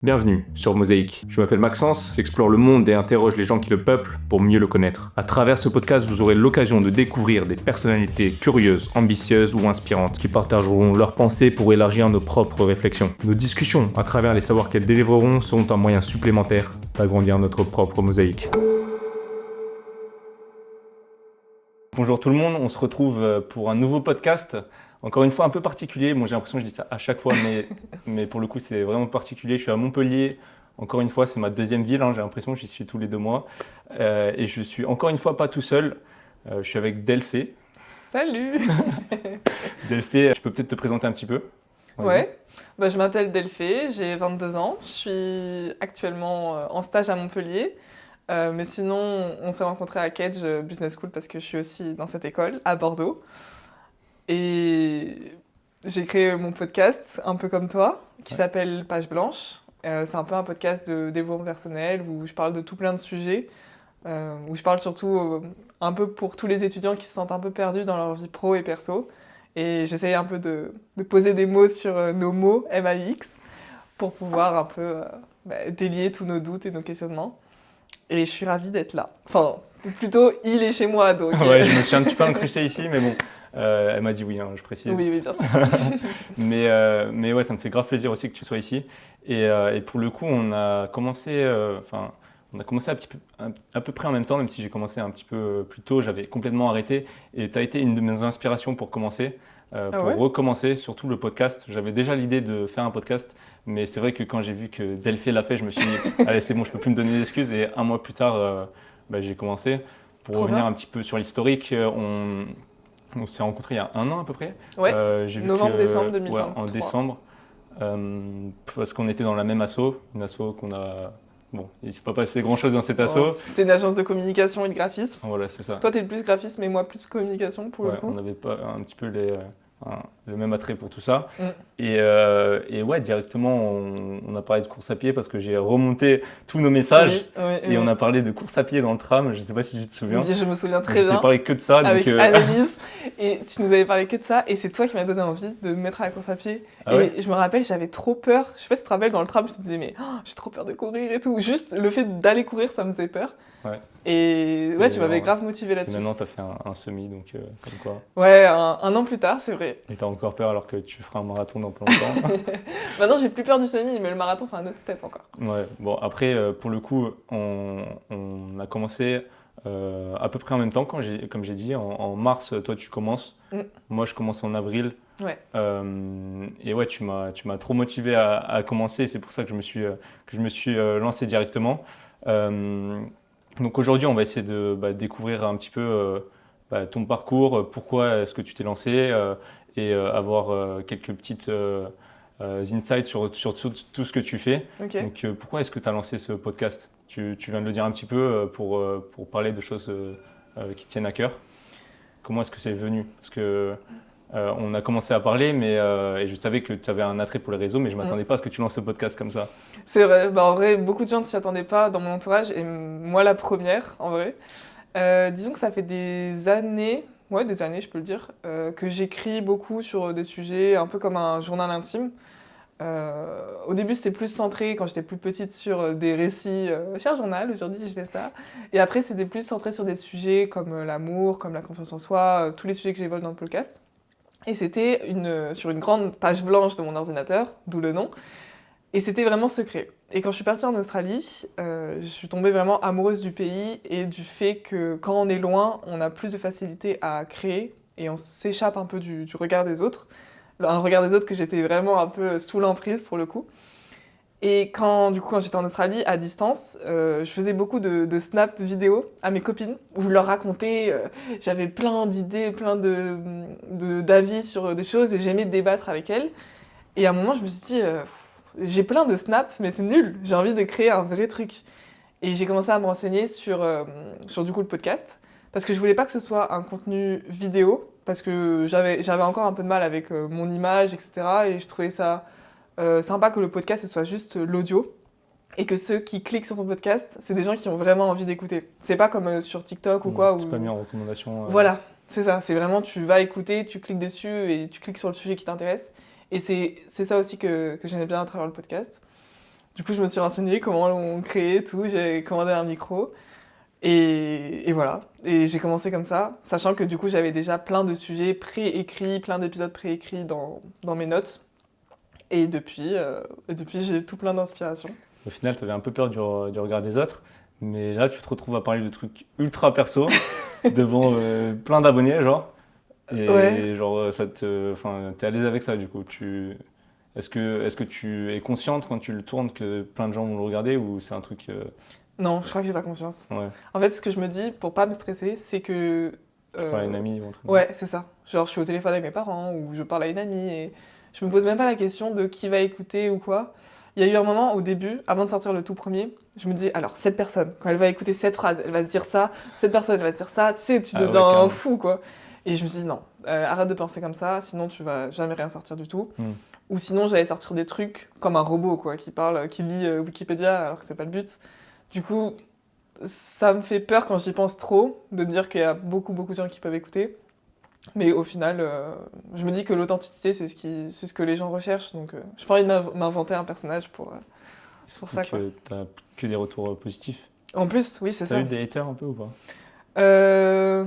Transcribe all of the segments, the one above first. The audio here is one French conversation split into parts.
Bienvenue sur Mosaïque. Je m'appelle Maxence, j'explore le monde et interroge les gens qui le peuplent pour mieux le connaître. À travers ce podcast, vous aurez l'occasion de découvrir des personnalités curieuses, ambitieuses ou inspirantes qui partageront leurs pensées pour élargir nos propres réflexions. Nos discussions, à travers les savoirs qu'elles délivreront, seront un moyen supplémentaire d'agrandir notre propre mosaïque. Bonjour tout le monde, on se retrouve pour un nouveau podcast. Encore une fois un peu particulier, j'ai l'impression que je dis ça à chaque fois, mais pour le coup c'est vraiment particulier. Je suis à Montpellier, encore une fois c'est ma deuxième ville, j'ai l'impression que j'y suis tous les 2 mois. Et je suis encore une fois pas tout seul, je suis avec Delphé. Salut. Delphé, je peux peut-être te présenter un petit peu? Vas-y. Ouais, je m'appelle Delphé, j'ai 22 ans, je suis actuellement en stage à Montpellier. Mais sinon, on s'est rencontrés à Kedge Business School parce que je suis aussi dans cette école à Bordeaux. Et j'ai créé mon podcast, un peu comme toi, qui s'appelle Page Blanche. C'est un peu un podcast de développement personnel où je parle de tout plein de sujets, où je parle surtout un peu pour tous les étudiants qui se sentent un peu perdus dans leur vie pro et perso. Et j'essaye un peu de poser des mots sur nos mots MAUX pour pouvoir un peu délier tous nos doutes et nos questionnements. Et je suis ravie d'être là. Enfin, plutôt, il est chez moi, donc... Ouais, je me suis un petit peu incrusté ici, mais bon, elle m'a dit oui, je précise. Oui, bien sûr. mais ouais, ça me fait grave plaisir aussi que tu sois ici. Et pour le coup, on a commencé à peu près en même temps, même si j'ai commencé un petit peu plus tôt, j'avais complètement arrêté. Et tu as été une de mes inspirations pour commencer, recommencer, surtout le podcast. J'avais déjà l'idée de faire un podcast, mais c'est vrai que quand j'ai vu que Delphé l'a fait, je me suis dit, allez, c'est bon, je peux plus me donner d'excuses. Et un mois plus tard, j'ai commencé. Pour Trop revenir bien. un petit peu sur l'historique, on s'est rencontrés il y a 1 an à peu près. Ouais, J'ai vu novembre-décembre ouais, 2023. en décembre, parce qu'on était dans la même asso, une asso qu'on a... Bon, il ne s'est pas passé grand-chose dans cette asso. Oh, c'était une agence de communication et de graphisme. Voilà, c'est ça. Toi, t'es le plus graphisme et moi, plus communication, pour le coup. On n'avait pas un petit peu le même attrait pour tout ça. Mm. Et ouais, directement, on a parlé de course à pied parce que j'ai remonté tous nos messages. Oui, Et on a parlé de course à pied dans le tram. Je ne sais pas si tu te souviens. Oui, je me souviens très Je bien. sais parlé que de ça. Avec donc, Annelise, et tu nous avais parlé que de ça, et c'est toi qui m'as donné envie de me mettre à la course à pied. Ah ouais. Et je me rappelle, j'avais trop peur. Je sais pas si tu te rappelles, dans le tram, je te disais, mais j'ai trop peur de courir et tout. Juste le fait d'aller courir, ça me faisait peur. Ouais. Et ouais, tu m'avais grave motivé Et là-dessus. maintenant, tu as fait un semi, donc comme quoi. Ouais, un an plus tard, c'est vrai. Et tu as encore peur alors que tu feras un marathon dans pas longtemps. Maintenant, j'ai plus peur du semi, mais le marathon, c'est un autre step encore. Ouais, bon, après, pour le coup, on a commencé à peu près en même temps, comme j'ai dit, en mars, toi tu commences, moi je commence en avril. Ouais. Et ouais, tu m'as trop motivé à commencer, c'est pour ça que je me suis lancé directement. Donc aujourd'hui, on va essayer de découvrir un petit peu ton parcours, pourquoi est-ce que tu t'es lancé, et avoir quelques petites insights sur tout ce que tu fais. Ok. Donc pourquoi est-ce que tu as lancé ce podcast? Tu viens de le dire un petit peu pour parler de choses qui te tiennent à cœur. Comment est-ce que c'est venu? Parce que on a commencé à parler, et je savais que tu avais un attrait pour les réseaux, mais je ne m'attendais pas à ce que tu lances ce podcast comme ça. C'est vrai, en vrai, beaucoup de gens ne s'y attendaient pas dans mon entourage, et moi la première, en vrai. Disons que ça fait des années je peux le dire, que j'écris beaucoup sur des sujets un peu comme un journal intime. Au début, c'était plus centré, quand j'étais plus petite, sur des récits cher journal, aujourd'hui je fais ça. Et après, c'était plus centré sur des sujets comme l'amour, comme la confiance en soi, tous les sujets que j'évoque dans le podcast. Et c'était sur une grande page blanche de mon ordinateur, d'où le nom. Et c'était vraiment secret. Et quand je suis partie en Australie, je suis tombée vraiment amoureuse du pays et du fait que quand on est loin, on a plus de facilité à créer et on s'échappe un peu du regard des autres. Un regard des autres que j'étais vraiment un peu sous l'emprise pour le coup. Et quand j'étais en Australie, à distance, je faisais beaucoup de snaps vidéo à mes copines, où je leur racontais, j'avais plein d'idées, plein d'avis sur des choses, et j'aimais débattre avec elles. Et à un moment, je me suis dit, j'ai plein de snaps, mais c'est nul, j'ai envie de créer un vrai truc. Et j'ai commencé à me renseigner sur du coup le podcast, parce que je voulais pas que ce soit un contenu vidéo, parce que j'avais encore un peu de mal avec mon image, etc. Et je trouvais ça sympa que le podcast ce soit juste l'audio et que ceux qui cliquent sur ton podcast, c'est des gens qui ont vraiment envie d'écouter. C'est pas comme sur TikTok ou quoi. C'est pas mis en recommandation. Voilà, c'est ça. C'est vraiment, tu vas écouter, tu cliques dessus et tu cliques sur le sujet qui t'intéresse. Et c'est ça aussi que j'aimais bien à travers le podcast. Du coup, je me suis renseignée comment on créait tout, j'ai commandé un micro. Et voilà, et j'ai commencé comme ça, sachant que du coup j'avais déjà plein de sujets préécrits, plein d'épisodes préécrits dans mes notes. Et depuis j'ai tout plein d'inspiration. Au final, tu avais un peu peur du regard des autres, mais là, tu te retrouves à parler de trucs ultra perso devant plein d'abonnés, genre. Ouais, Et genre, enfin, t'es à l'aise avec ça, du coup. Est-ce que tu es consciente quand tu le tournes que plein de gens vont le regarder ou c'est un truc. non, je crois que j'ai pas conscience. Ouais, En fait, ce que je me dis pour pas me stresser, c'est que. tu parles à une amie ou un truc. Ouais, c'est ça. Genre, je suis au téléphone avec mes parents ou je parle à une amie et je me pose même pas la question de qui va écouter ou quoi. Il y a eu un moment au début, avant de sortir le tout premier, je me dis, alors, cette personne, quand elle va écouter cette phrase, elle va se dire ça, cette personne, elle va se dire ça, tu sais, tu Ah ouais, deviens carrément. fou, quoi. Et je me suis dit, non, arrête de penser comme ça, sinon tu vas jamais rien sortir du tout. Hmm. Ou sinon, j'allais sortir des trucs comme un robot, quoi, qui parle, qui lit Wikipédia, alors que c'est pas le but. Du coup, ça me fait peur quand j'y pense trop, de me dire qu'il y a beaucoup, beaucoup de gens qui peuvent écouter. Mais au final, je me dis que l'authenticité, c'est ce que les gens recherchent. Donc, j'ai pas envie de m'inventer un personnage pour Surtout ça, quoi. que t'as que des retours positifs. En plus, oui, c'est T'as ça. eu des haters un peu ou pas? Euh,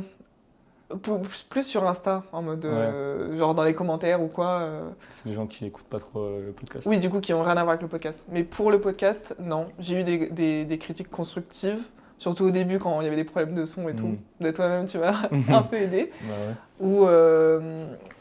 plus sur Insta, en mode, Ouais, genre dans les commentaires ou quoi. c'est les gens qui écoutent pas trop le podcast. Oui, du coup, qui ont rien à voir avec le podcast. Mais pour le podcast, non. J'ai eu des critiques constructives, surtout au début quand il y avait des problèmes de son et tout. Hmm. De toi-même, tu m'as un peu aidé. Bah ouais. Où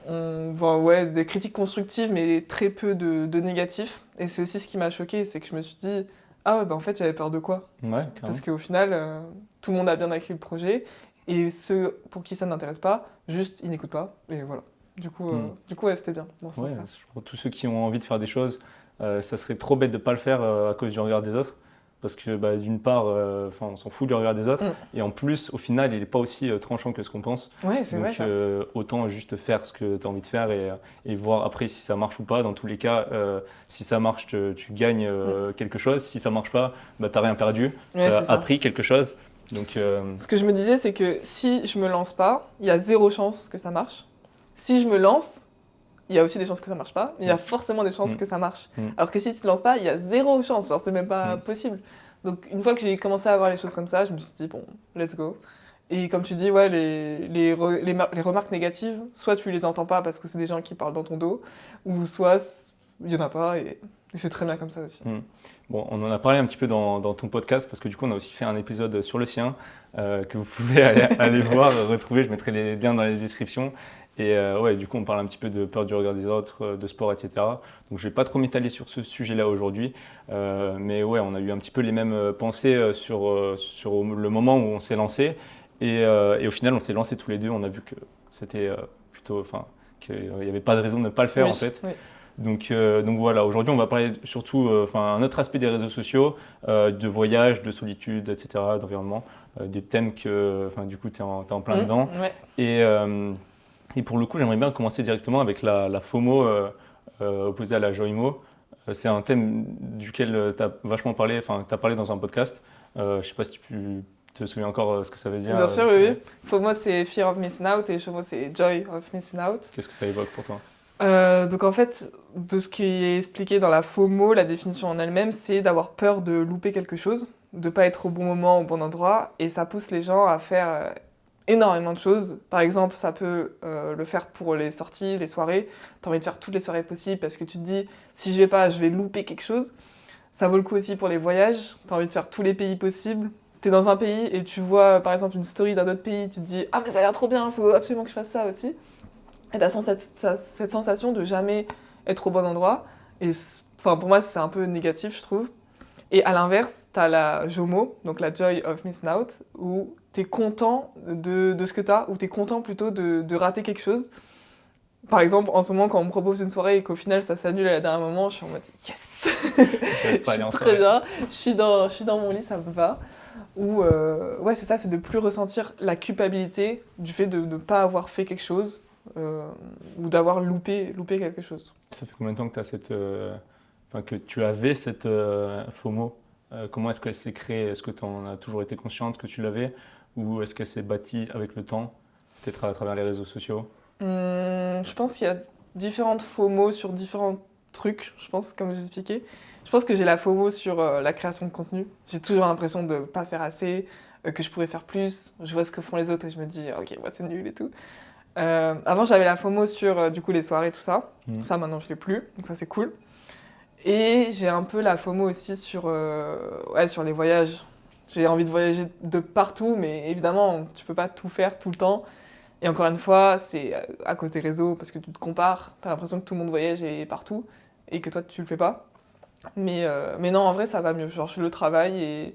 on voit ouais, des critiques constructives, mais très peu de négatifs. Et c'est aussi ce qui m'a choqué, c'est que je me suis dit, ah ouais, bah en fait, j'avais peur de quoi? Ouais, Parce carrément. qu'au final, tout le monde a bien accueilli le projet. Et ceux pour qui ça n'intéresse pas, juste, ils n'écoutent pas. Et voilà. Hmm. Du coup ouais, c'était bien dans ce Ouais, sens-là. pour tous ceux qui ont envie de faire des choses, ça serait trop bête de ne pas le faire à cause du regard des autres. Parce que bah, d'une part, enfin, on s'en fout du regard des autres. Mm. Et en plus, au final, il n'est pas aussi tranchant que ce qu'on pense. Ouais, c'est vrai Donc ça. autant juste faire ce que tu as envie de faire et voir après si ça marche ou pas. Dans tous les cas, si ça marche, tu gagnes Mm. quelque chose. Si ça marche pas, bah, tu n'as rien perdu. Tu Ouais, as c'est ça. appris quelque chose. Donc Ce que je me disais, c'est que si je me lance pas, il y a zéro chance que ça marche. Si je me lance, il y a aussi des chances que ça marche pas, mais il y a Mm. forcément des chances Mm. que ça marche. Mm. Alors que si tu te lances pas, il y a zéro chance, genre c'est même pas Mm. possible. Donc une fois que j'ai commencé à voir les choses comme ça, je me suis dit bon, let's go. Et comme tu dis, ouais, les remarques négatives, soit tu les entends pas parce que c'est des gens qui parlent dans ton dos, ou soit il y en a pas et c'est très bien comme ça aussi. Mm. Bon, on en a parlé un petit peu dans ton podcast parce que du coup, on a aussi fait un épisode sur le sien que vous pouvez aller voir, retrouver. Je mettrai les liens dans les descriptions. Et ouais, du coup, on parle un petit peu de peur du regard des autres, de sport, etc. Donc, je vais pas trop m'étaler sur ce sujet-là aujourd'hui. Mais ouais, on a eu un petit peu les mêmes pensées sur le moment où on s'est lancé. Et au final, on s'est lancé tous les deux. On a vu que c'était plutôt, enfin, qu'il n'y avait pas de raison de ne pas le faire en Oui, fait. oui. Donc voilà, aujourd'hui on va parler surtout un autre aspect des réseaux sociaux, de voyage, de solitude, etc., d'environnement, des thèmes que du coup tu es, en plein dedans. Ouais. Et pour le coup j'aimerais bien commencer directement avec la FOMO opposée à la JOIMO. C'est un thème duquel tu as vachement parlé, enfin tu as parlé dans un podcast. Je sais pas si tu te souviens encore ce que ça veut dire. Bien sûr, oui, Ouais. oui. FOMO, c'est Fear of Missing Out et FOMO, c'est Joy of Missing Out. Qu'est-ce que ça évoque pour toi? Donc en fait, de ce qui est expliqué dans la FOMO, la définition en elle-même, c'est d'avoir peur de louper quelque chose, de pas être au bon moment, au bon endroit, et ça pousse les gens à faire énormément de choses. Par exemple, ça peut le faire pour les sorties, les soirées. T'as envie de faire toutes les soirées possibles parce que tu te dis, si je vais pas, je vais louper quelque chose. Ça vaut le coup aussi pour les voyages. T'as envie de faire tous les pays possibles. T'es dans un pays et tu vois par exemple une story d'un autre pays, tu te dis, ah mais ça a l'air trop bien, il faut absolument que je fasse ça aussi. Et t'as cette sensation de jamais être au bon endroit. Et enfin, pour moi, c'est un peu négatif, je trouve. Et à l'inverse, t'as la JOMO, donc la Joy of Missing Out, où t'es content de ce que t'as, ou t'es content plutôt de rater quelque chose. Par exemple, en ce moment, quand on me propose une soirée et qu'au final ça s'annule à la dernière moment, je suis en mode yes, J'avais je pas aller suis en très soirée. bien, je suis dans mon lit, ça me va. Ou ouais, c'est ça, c'est de plus ressentir la culpabilité du fait de ne pas avoir fait quelque chose ou d'avoir loupé quelque chose. Ça fait combien de temps que, que tu avais cette FOMO? Comment est-ce qu'elle s'est créée? Est-ce que tu en as toujours été consciente que tu l'avais? Ou est-ce qu'elle s'est bâtie avec le temps, peut-être à travers les réseaux sociaux? Je pense qu'il y a différentes FOMO sur différents trucs, je pense, comme j'ai expliqué. Je pense que j'ai la FOMO sur la création de contenu. J'ai toujours l'impression de ne pas faire assez, que je pourrais faire plus. Je vois ce que font les autres et je me dis, ok, moi c'est nul et tout. Avant, j'avais la FOMO sur du coup les soirées, tout ça. Ça, maintenant, je l'ai plus, donc ça c'est cool. Et j'ai un peu la FOMO aussi sur, sur les voyages. J'ai envie de voyager de partout, mais évidemment, tu peux pas tout faire tout le temps. Et encore une fois, c'est à cause des réseaux, parce que tu te compares. T'as l'impression que tout le monde voyage et est partout, et que toi, tu le fais pas. Mais non, en vrai, ça va mieux. Genre, je le travaille,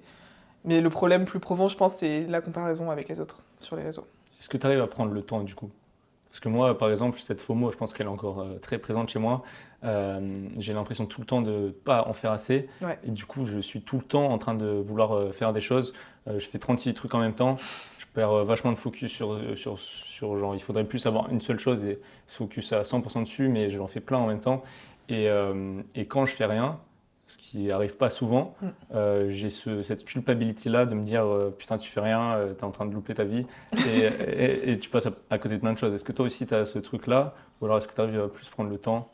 mais le problème plus profond, je pense, c'est la comparaison avec les autres sur les réseaux. Est-ce que tu arrives à prendre le temps du coup? Parce que moi, par exemple, cette FOMO, je pense qu'elle est encore très présente chez moi. J'ai l'impression tout le temps de ne pas en faire assez. Ouais. Et du coup, je suis tout le temps en train de vouloir faire des choses. Je fais 36 trucs en même temps. Je perds vachement de focus sur genre, il faudrait plus avoir une seule chose et se focus à 100% dessus, mais j'en fais plein en même temps. Et quand je fais rien, ce qui arrive pas souvent, j'ai cette culpabilité-là de me dire putain, tu fais rien, tu es en train de louper ta vie et tu passes à côté de plein de choses. Est-ce que toi aussi tu as ce truc-là ou alors est-ce que tu arrives à plus prendre le temps?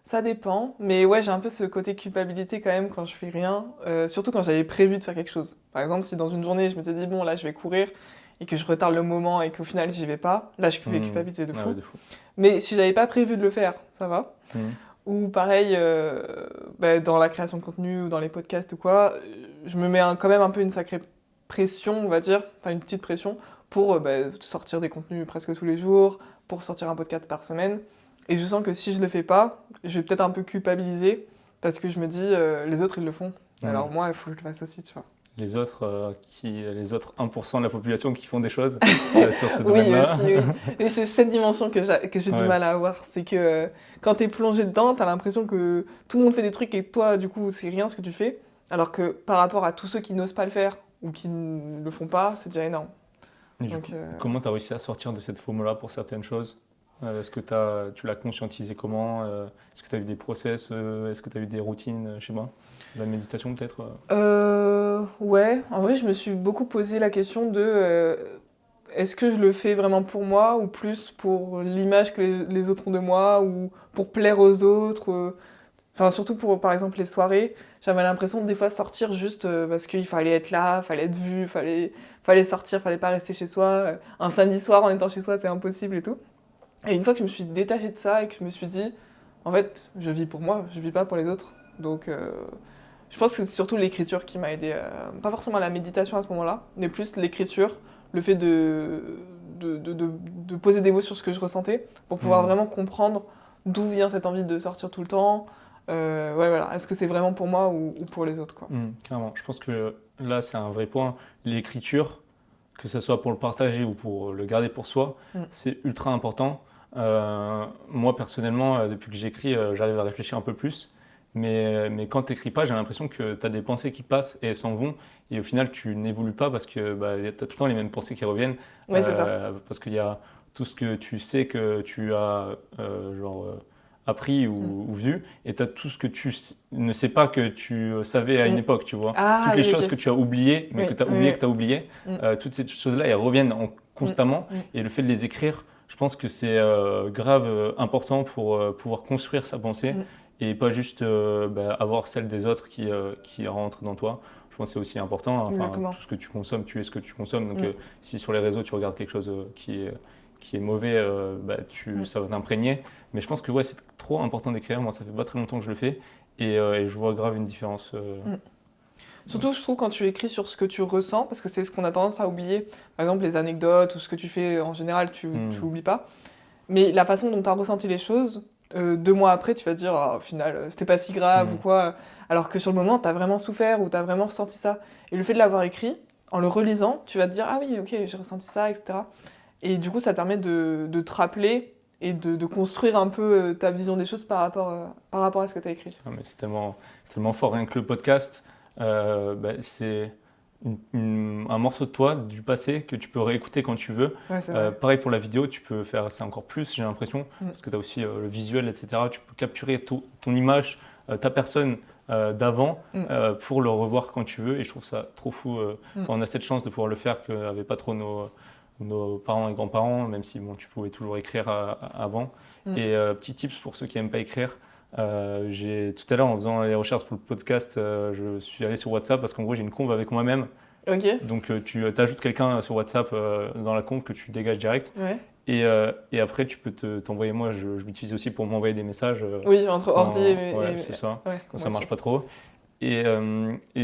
Ça dépend, mais ouais, j'ai un peu ce côté culpabilité quand même quand je fais rien, surtout quand j'avais prévu de faire quelque chose. Par exemple, si dans une journée je m'étais dit bon là je vais courir et que je retarde le moment et qu'au final j'y vais pas, là je pouvais culpabiliser de fou. Ah ouais, de fou. Mais si j'avais pas prévu de le faire, ça va. Ou pareil, dans la création de contenu ou dans les podcasts ou quoi, je me mets quand même un peu une sacrée pression, on va dire, enfin une petite pression, pour sortir des contenus presque tous les jours, pour sortir un podcast par semaine. Et je sens que si je le fais pas, je vais peut-être un peu culpabiliser, parce que je me dis, les autres ils le font. Alors moi, il faut que je le fasse aussi, tu vois. Les autres 1% de la population qui font des choses sur ce Oui, domaine-là. aussi, oui. Et c'est cette dimension que j'ai du mal à avoir. C'est que quand tu es plongé dedans, tu as l'impression que tout le monde fait des trucs et toi, du coup, c'est rien ce que tu fais. Alors que par rapport à tous ceux qui n'osent pas le faire ou qui ne le font pas, c'est déjà énorme. Donc, comment tu as réussi à sortir de cette FOMO-là pour certaines choses? Est-ce que tu l'as conscientisé comment? Est-ce que tu as eu des process? Est-ce que tu as eu des routines chez moi? La méditation peut-être? Ouais, en vrai, je me suis beaucoup posé la question de est-ce que je le fais vraiment pour moi ou plus pour l'image que les autres ont de moi ou pour plaire aux autres. Enfin, surtout pour, par exemple, les soirées, j'avais l'impression de des fois sortir juste parce qu'il fallait être là, fallait être vu, fallait sortir, fallait pas rester chez soi. Un samedi soir en étant chez soi, c'est impossible et tout. Et une fois que je me suis détachée de ça et que je me suis dit, en fait, je vis pour moi, je vis pas pour les autres. Donc, je pense que c'est surtout l'écriture qui m'a aidée. Pas forcément la méditation à ce moment-là, mais plus l'écriture, le fait de poser des mots sur ce que je ressentais pour pouvoir vraiment comprendre d'où vient cette envie de sortir tout le temps. Ouais, voilà. Est-ce que c'est vraiment pour moi ou pour les autres, quoi. Clairement. Je pense que là, c'est un vrai point. L'écriture, que ce soit pour le partager ou pour le garder pour soi, c'est ultra important. Moi, personnellement, depuis que j'écris, j'arrive à réfléchir un peu plus. Mais quand tu n'écris pas, j'ai l'impression que tu as des pensées qui passent et elles s'en vont. Et au final, tu n'évolues pas parce que tu as tout le temps les mêmes pensées qui reviennent. Ouais, c'est ça. Parce qu'il y a tout ce que tu sais que tu as appris ou vu. Et tu as tout ce que tu ne sais pas que tu savais à une époque, tu vois. Toutes les choses que tu as oubliées, mais que tu as oublié que tu as oubliées. Toutes ces choses-là, elles reviennent constamment. Et le fait de les écrire, je pense que c'est grave important pour pouvoir construire sa pensée. Et pas juste avoir celle des autres qui rentrent dans toi. Je pense que c'est aussi important. Enfin, tout ce que tu consommes, tu es ce que tu consommes. Donc si sur les réseaux tu regardes quelque chose qui est mauvais, ça va t'imprégner. Mais je pense que c'est trop important d'écrire. Moi, ça fait pas très longtemps que je le fais. Et je vois grave une différence. Surtout, je trouve, quand tu écris sur ce que tu ressens, parce que c'est ce qu'on a tendance à oublier. Par exemple, les anecdotes ou ce que tu fais en général, tu l'oublies pas. Mais la façon dont tu as ressenti les choses, 2 mois après, tu vas te dire, au final, c'était pas si grave ou quoi. Alors que sur le moment, t'as vraiment souffert ou t'as vraiment ressenti ça. Et le fait de l'avoir écrit, en le relisant, tu vas te dire, ah oui, ok, j'ai ressenti ça, etc. Et du coup, ça te permet de te rappeler et de construire un peu ta vision des choses par rapport à ce que t'as écrit. Mais c'est tellement fort. Rien que le podcast, c'est un morceau de toi, du passé, que tu peux réécouter quand tu veux. Ouais, c'est vrai. Pareil pour la vidéo, tu peux faire ça encore plus, j'ai l'impression, parce que tu as aussi le visuel, etc. Tu peux capturer ton image, ta personne d'avant pour le revoir quand tu veux. Et je trouve ça trop fou. On a cette chance de pouvoir le faire qu'avaient pas trop nos parents et grands-parents, même si tu pouvais toujours écrire avant. Et petit tips pour ceux qui n'aiment pas écrire, Tout à l'heure, en faisant les recherches pour le podcast, je suis allé sur WhatsApp parce qu'en gros, j'ai une conve avec moi-même. Ok. Donc, tu ajoutes quelqu'un sur WhatsApp dans la conve que tu dégages direct. Ouais. Et après, tu peux t'envoyer. Moi, je l'utilise aussi pour m'envoyer des messages. Oui, entre ordi Ouais, c'est ça. Ouais, Quand moi ça marche aussi. pas trop. Et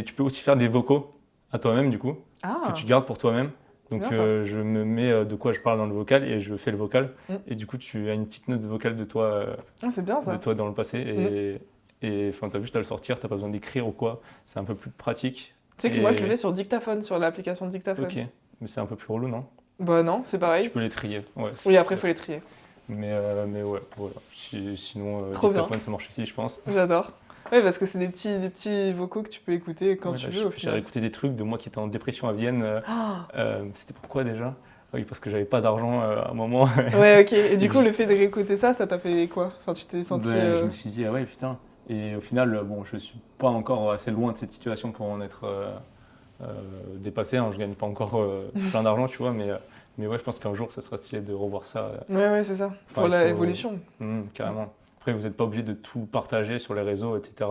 tu peux aussi faire des vocaux à toi-même, du coup, que Ah, tu gardes pour toi-même. c'est Donc, bien ça. je me mets de quoi je parle dans le vocal et je fais le vocal. Mm. Et du coup, tu as une petite note vocale de toi, Ah, c'est bien ça. dans le passé. Et enfin, tu as juste à le sortir, tu n'as pas besoin d'écrire ou quoi. C'est un peu plus pratique. Tu sais que moi, je le fais sur dictaphone, sur l'application dictaphone. Ok, mais c'est un peu plus relou, non? Bah non, c'est pareil. Tu peux les trier. Ouais, Oui, après, il faut les trier. mais ouais, voilà. Sinon, Trop bien. dictaphone, ça marche aussi, je pense. J'adore. Oui, parce que c'est des petits vocaux que tu peux écouter quand Ouais, tu là, veux, au j'ai final. réécouté des trucs de moi qui étais en dépression à Vienne. Ah, C'était pourquoi déjà? Oui, parce que j'avais pas d'argent à un moment. ouais, ok. Et du Et coup, le fait de réécouter ça t'a fait quoi? Enfin, tu t'es senti... Je me suis dit, ah ouais, putain. Et au final, bon, je suis pas encore assez loin de cette situation pour en être dépassé. Hein. Je gagne pas encore plein d'argent, tu vois, mais ouais, je pense qu'un jour, ça sera stylé de revoir ça. Ouais, c'est ça. Enfin, Pour l'évolution. Carrément. Après, vous n'êtes pas obligé de tout partager sur les réseaux, etc.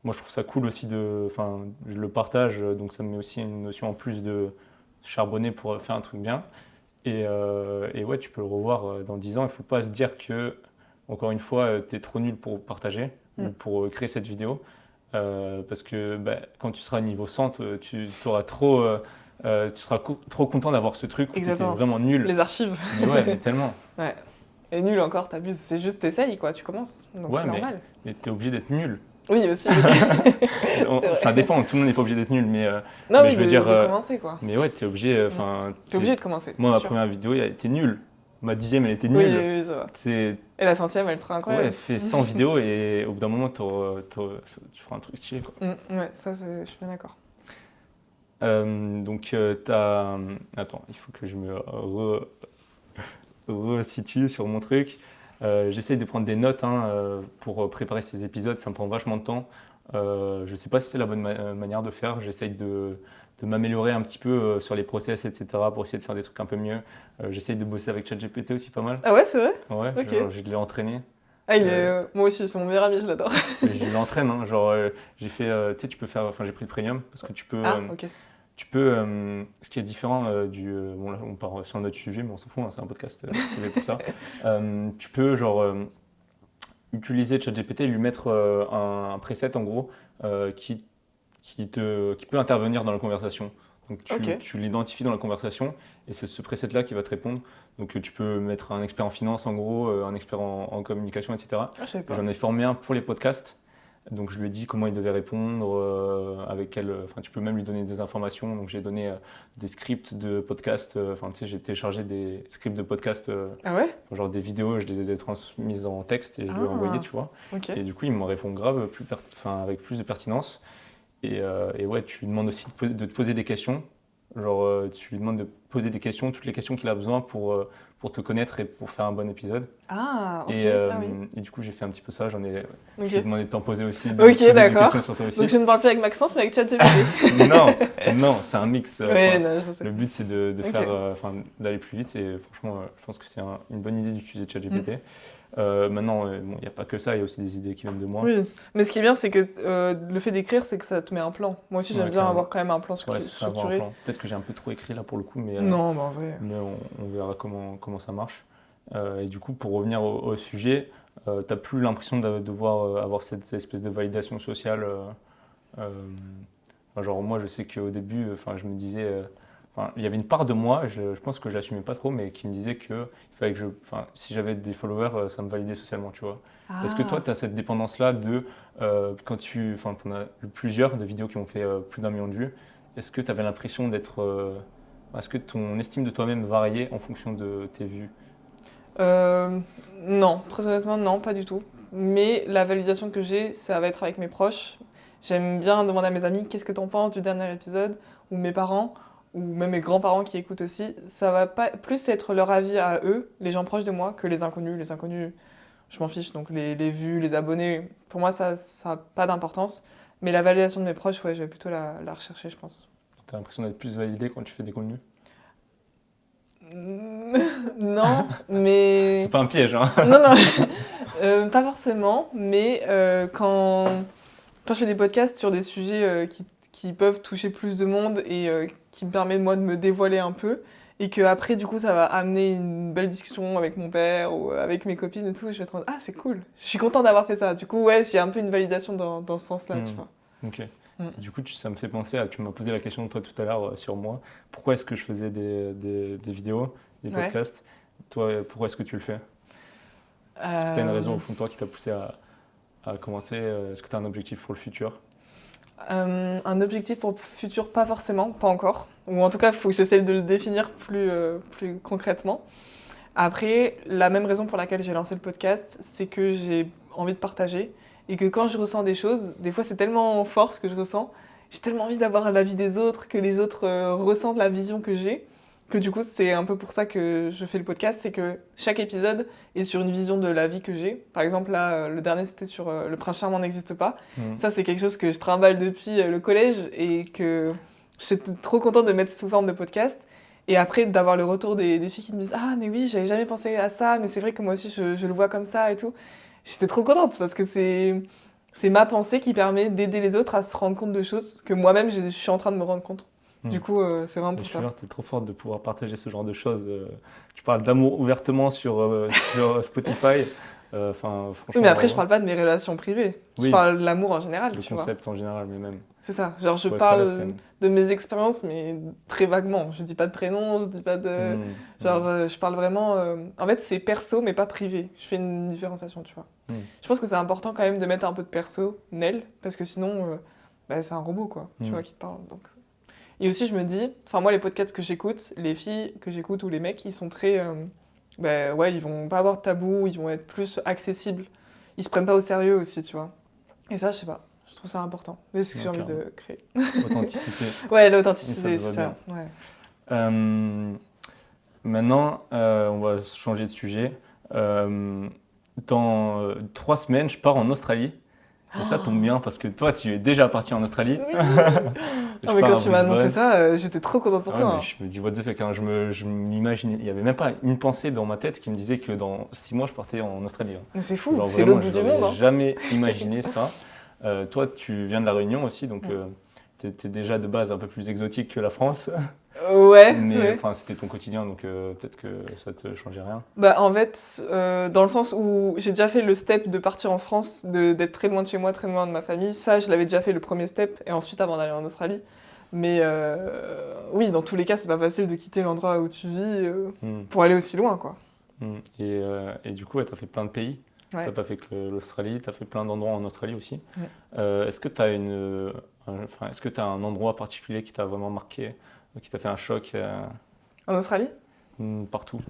Moi, je trouve ça cool aussi enfin, je le partage, donc ça me met aussi une notion en plus de charbonner pour faire un truc bien. Et ouais, tu peux le revoir dans 10 ans. Il ne faut pas se dire que, encore une fois, tu es trop nul pour partager ou pour créer cette vidéo. Parce que quand tu seras niveau 100, tu seras trop content d'avoir ce truc où tu étais Exactement. vraiment nul. Les archives. Mais ouais, mais tellement. Ouais. Et nul encore, t'abuses. C'est juste t'essayes, quoi. Tu commences. Donc Ouais, c'est normal. mais tu es obligé d'être nul. Oui, aussi. vrai. Ça dépend, tout le monde n'est pas obligé d'être nul, mais Non, mais oui, je veux de dire, commencer, quoi. mais ouais, t'es obligé. T'es obligé de commencer. Moi, c'est ma sûr. première vidéo, elle était nulle. Ma 10e, elle était Oui, nulle. oui, je vois. C'est Et la 100e, elle sera incroyable. ouais, fais 100 vidéos et au bout d'un moment, tu feras un truc stylé, quoi. Ouais, ça, je suis bien d'accord. Donc, attends, il faut que je me resitue sur mon truc. J'essaye de prendre des notes pour préparer ces épisodes, ça me prend vachement de temps. Je ne sais pas si c'est la bonne manière de faire. J'essaye de m'améliorer un petit peu sur les process, etc. pour essayer de faire des trucs un peu mieux. J'essaye de bosser avec ChatGPT aussi pas mal. Ah ouais, c'est vrai? Ouais, Ok. genre, je l'ai entraîné. Ah, moi aussi, c'est mon meilleur ami, je l'adore. Je l'entraîne, hein, genre j'ai fait, tu sais, tu peux faire, enfin j'ai pris le premium parce que tu peux, Ah, ok. ce qui est différent bon là on part sur un autre sujet mais on s'en fout, hein, c'est un podcast c'est pour ça. Tu peux genre utiliser ChatGPT et lui mettre un preset en gros qui peut intervenir dans la conversation. Donc tu l'identifies dans la conversation et c'est ce preset-là qui va te répondre. Donc tu peux mettre un expert en finance en gros, un expert en communication, etc. Ah, je savais pas. J'en ai formé un pour les podcasts. Donc je lui ai dit comment il devait répondre, avec quel. Enfin, tu peux même lui donner des informations. Donc j'ai donné des scripts de podcast. Enfin, tu sais, j'ai téléchargé des scripts de podcast, Ah ouais? genre des vidéos, je les ai transmises en texte et je lui ai envoyé, tu vois. Ok. Et du coup, il m'en répond grave, avec plus de pertinence. Et ouais, tu lui demandes aussi de te poser des questions. Genre, tu lui demandes de poser des questions, toutes les questions qu'il a besoin pour te connaître et pour faire un bon épisode. Ah, ok. Et du coup, j'ai fait un petit peu ça. Je lui ai Ok. demandé de t'en poser aussi. De Ok, poser des d'accord. questions sur toi aussi. Donc je ne parle plus avec Maxence, mais avec ChatGPT. Non, c'est un mix. Ouais, non, je sais. Le but, c'est de Ok. faire, d'aller plus vite. Et franchement, je pense que c'est une bonne idée d'utiliser ChatGPT. Maintenant, bon, il n'y a pas que ça. Il y a aussi des idées qui viennent de moi. Oui, mais ce qui est bien, c'est que le fait d'écrire, c'est que ça te met un plan. Moi aussi, j'aime Ouais, bien carrément. avoir quand même un plan Ouais, c'est ça, avoir un structuré. plan. Peut-être que j'ai un peu trop écrit là pour le coup, mais Non, mais en vrai. on verra comment ça marche. Et du coup, pour revenir au sujet, t'as plus l'impression de devoir avoir cette espèce de validation sociale. Genre moi, je sais qu'au début, je me disais, il y avait une part de moi, je pense que je l'assumais pas trop, mais qui me disait que il fallait que si j'avais des followers, ça me validait socialement, tu vois. Ah. Est-ce que toi, tu as cette dépendance-là de quand t'en as eu plusieurs de vidéos qui ont fait plus d'1 million de vues, est-ce que tu avais l'impression d'être, est-ce que ton estime de toi-même variait en fonction de tes vues? Non, très honnêtement, non, pas du tout. Mais la validation que j'ai, ça va être avec mes proches. J'aime bien demander à mes amis qu'est-ce que t'en penses du dernier épisode, ou mes parents, ou même mes grands-parents qui écoutent aussi. Ça va pas plus être leur avis à eux, les gens proches de moi, que les inconnus. Les inconnus, je m'en fiche. Donc les vues, les abonnés, pour moi, ça n'a pas d'importance. Mais la validation de mes proches, ouais, je vais plutôt la rechercher, je pense. Tu as l'impression d'être plus validé quand tu fais des contenus? Non, mais... C'est pas un piège, hein? Non, non. Pas forcément, mais quand je fais des podcasts sur des sujets qui peuvent toucher plus de monde et qui me permet moi de me dévoiler un peu, et que après du coup ça va amener une belle discussion avec mon père ou avec mes copines et tout, et je vais être en mode, ah c'est cool, je suis contente d'avoir fait ça. Du coup ouais, il y a un peu une validation dans ce sens-là, tu vois. Ok. Mm. Du coup, ça me fait penser à, tu m'as posé la question toi tout à l'heure sur moi. Pourquoi est-ce que je faisais des vidéos, des Ouais. podcasts? Toi, pourquoi est-ce que tu le fais? Est-ce que tu as une raison au fond de toi qui t'a poussé à commencer? Est-ce que tu as un objectif pour le futur? Un objectif pour le futur, pas forcément, pas encore. Ou en tout cas, il faut que j'essaie de le définir plus concrètement. Après, la même raison pour laquelle j'ai lancé le podcast, c'est que j'ai envie de partager et que quand je ressens des choses, des fois c'est tellement fort ce que je ressens, j'ai tellement envie d'avoir l'avis des autres, que les autres ressentent la vision que j'ai, que du coup c'est un peu pour ça que je fais le podcast, c'est que chaque épisode est sur une vision de la vie que j'ai. Par exemple là, le dernier c'était sur Le Prince Charmant n'existe pas. Ça c'est quelque chose que je trimballe depuis le collège et que j'étais trop contente de mettre sous forme de podcast. Et après, d'avoir le retour des filles qui me disent «Ah, mais oui, j'avais jamais pensé à ça, mais c'est vrai que moi aussi, je le vois comme ça et tout». J'étais trop contente parce que c'est ma pensée qui permet d'aider les autres à se rendre compte de choses que moi-même, je suis en train de me rendre compte. Du coup, c'est vraiment pour Je suis ça. sûr que tu es trop forte de pouvoir partager ce genre de choses. Tu parles d'amour ouvertement sur Spotify. Franchement, Oui, mais après, je parle pas de mes relations privées. Je Oui, parle de l'amour en général, le tu vois. concept en général, mais même. C'est ça. Genre, je Faut être à l'aise quand parle même. de mes expériences, mais très vaguement. Je dis pas de prénom, je dis pas de... Genre, je parle vraiment... En fait, c'est perso, mais pas privé. Je fais une différenciation, tu vois. Je pense que c'est important quand même de mettre un peu de personnel, parce que sinon, c'est un robot, quoi, tu vois, qui te parle. Donc. Et aussi, je me dis... Enfin, moi, les podcasts que j'écoute, les filles que j'écoute ou les mecs, ils sont très... ouais, ils vont pas avoir de tabou, ils vont être plus accessibles. Ils se prennent pas au sérieux aussi, tu vois. Et ça, je sais pas. Je trouve ça important. C'est ce que j'ai envie de créer. Authenticité. Ouais, Et l'authenticité, ça c'est te va ça. Ouais. Maintenant, on va changer de sujet. Dans 3 semaines, je pars en Australie. Et ça tombe bien parce que toi, tu es déjà parti en Australie. Oui. Je Non, mais pars quand à tu m'as annoncé Brisbane. ça, j'étais trop contente pour Ah ouais, toi. mais Hein. je me dis, what the fuck, hein, je m'imaginais, il n'y avait même pas une pensée dans ma tête qui me disait que dans 6 mois, je partais en Australie. Hein. Mais c'est fou, Genre c'est vraiment, l'autre bout je du monde. n'aurais Hein. jamais imaginé ça. Toi, tu viens de La Réunion aussi, donc tu étais déjà de base un peu plus exotique que la France. Ouais, Mais ouais. enfin, c'était ton quotidien, donc peut-être que ça te changeait rien. Bah, en fait, dans le sens où j'ai déjà fait le step de partir en France, d'être très loin de chez moi, très loin de ma famille, ça, je l'avais déjà fait le premier step, et ensuite avant d'aller en Australie. Mais oui, dans tous les cas, c'est pas facile de quitter l'endroit où tu vis pour aller aussi loin, quoi. Et du coup, tu as fait plein de pays. Ouais. Tu n'as pas fait que l'Australie, tu as fait plein d'endroits en Australie aussi. Ouais. Est-ce que tu as est-ce que tu as un endroit particulier qui t'a vraiment marqué, qui t'a fait un choc En Australie partout?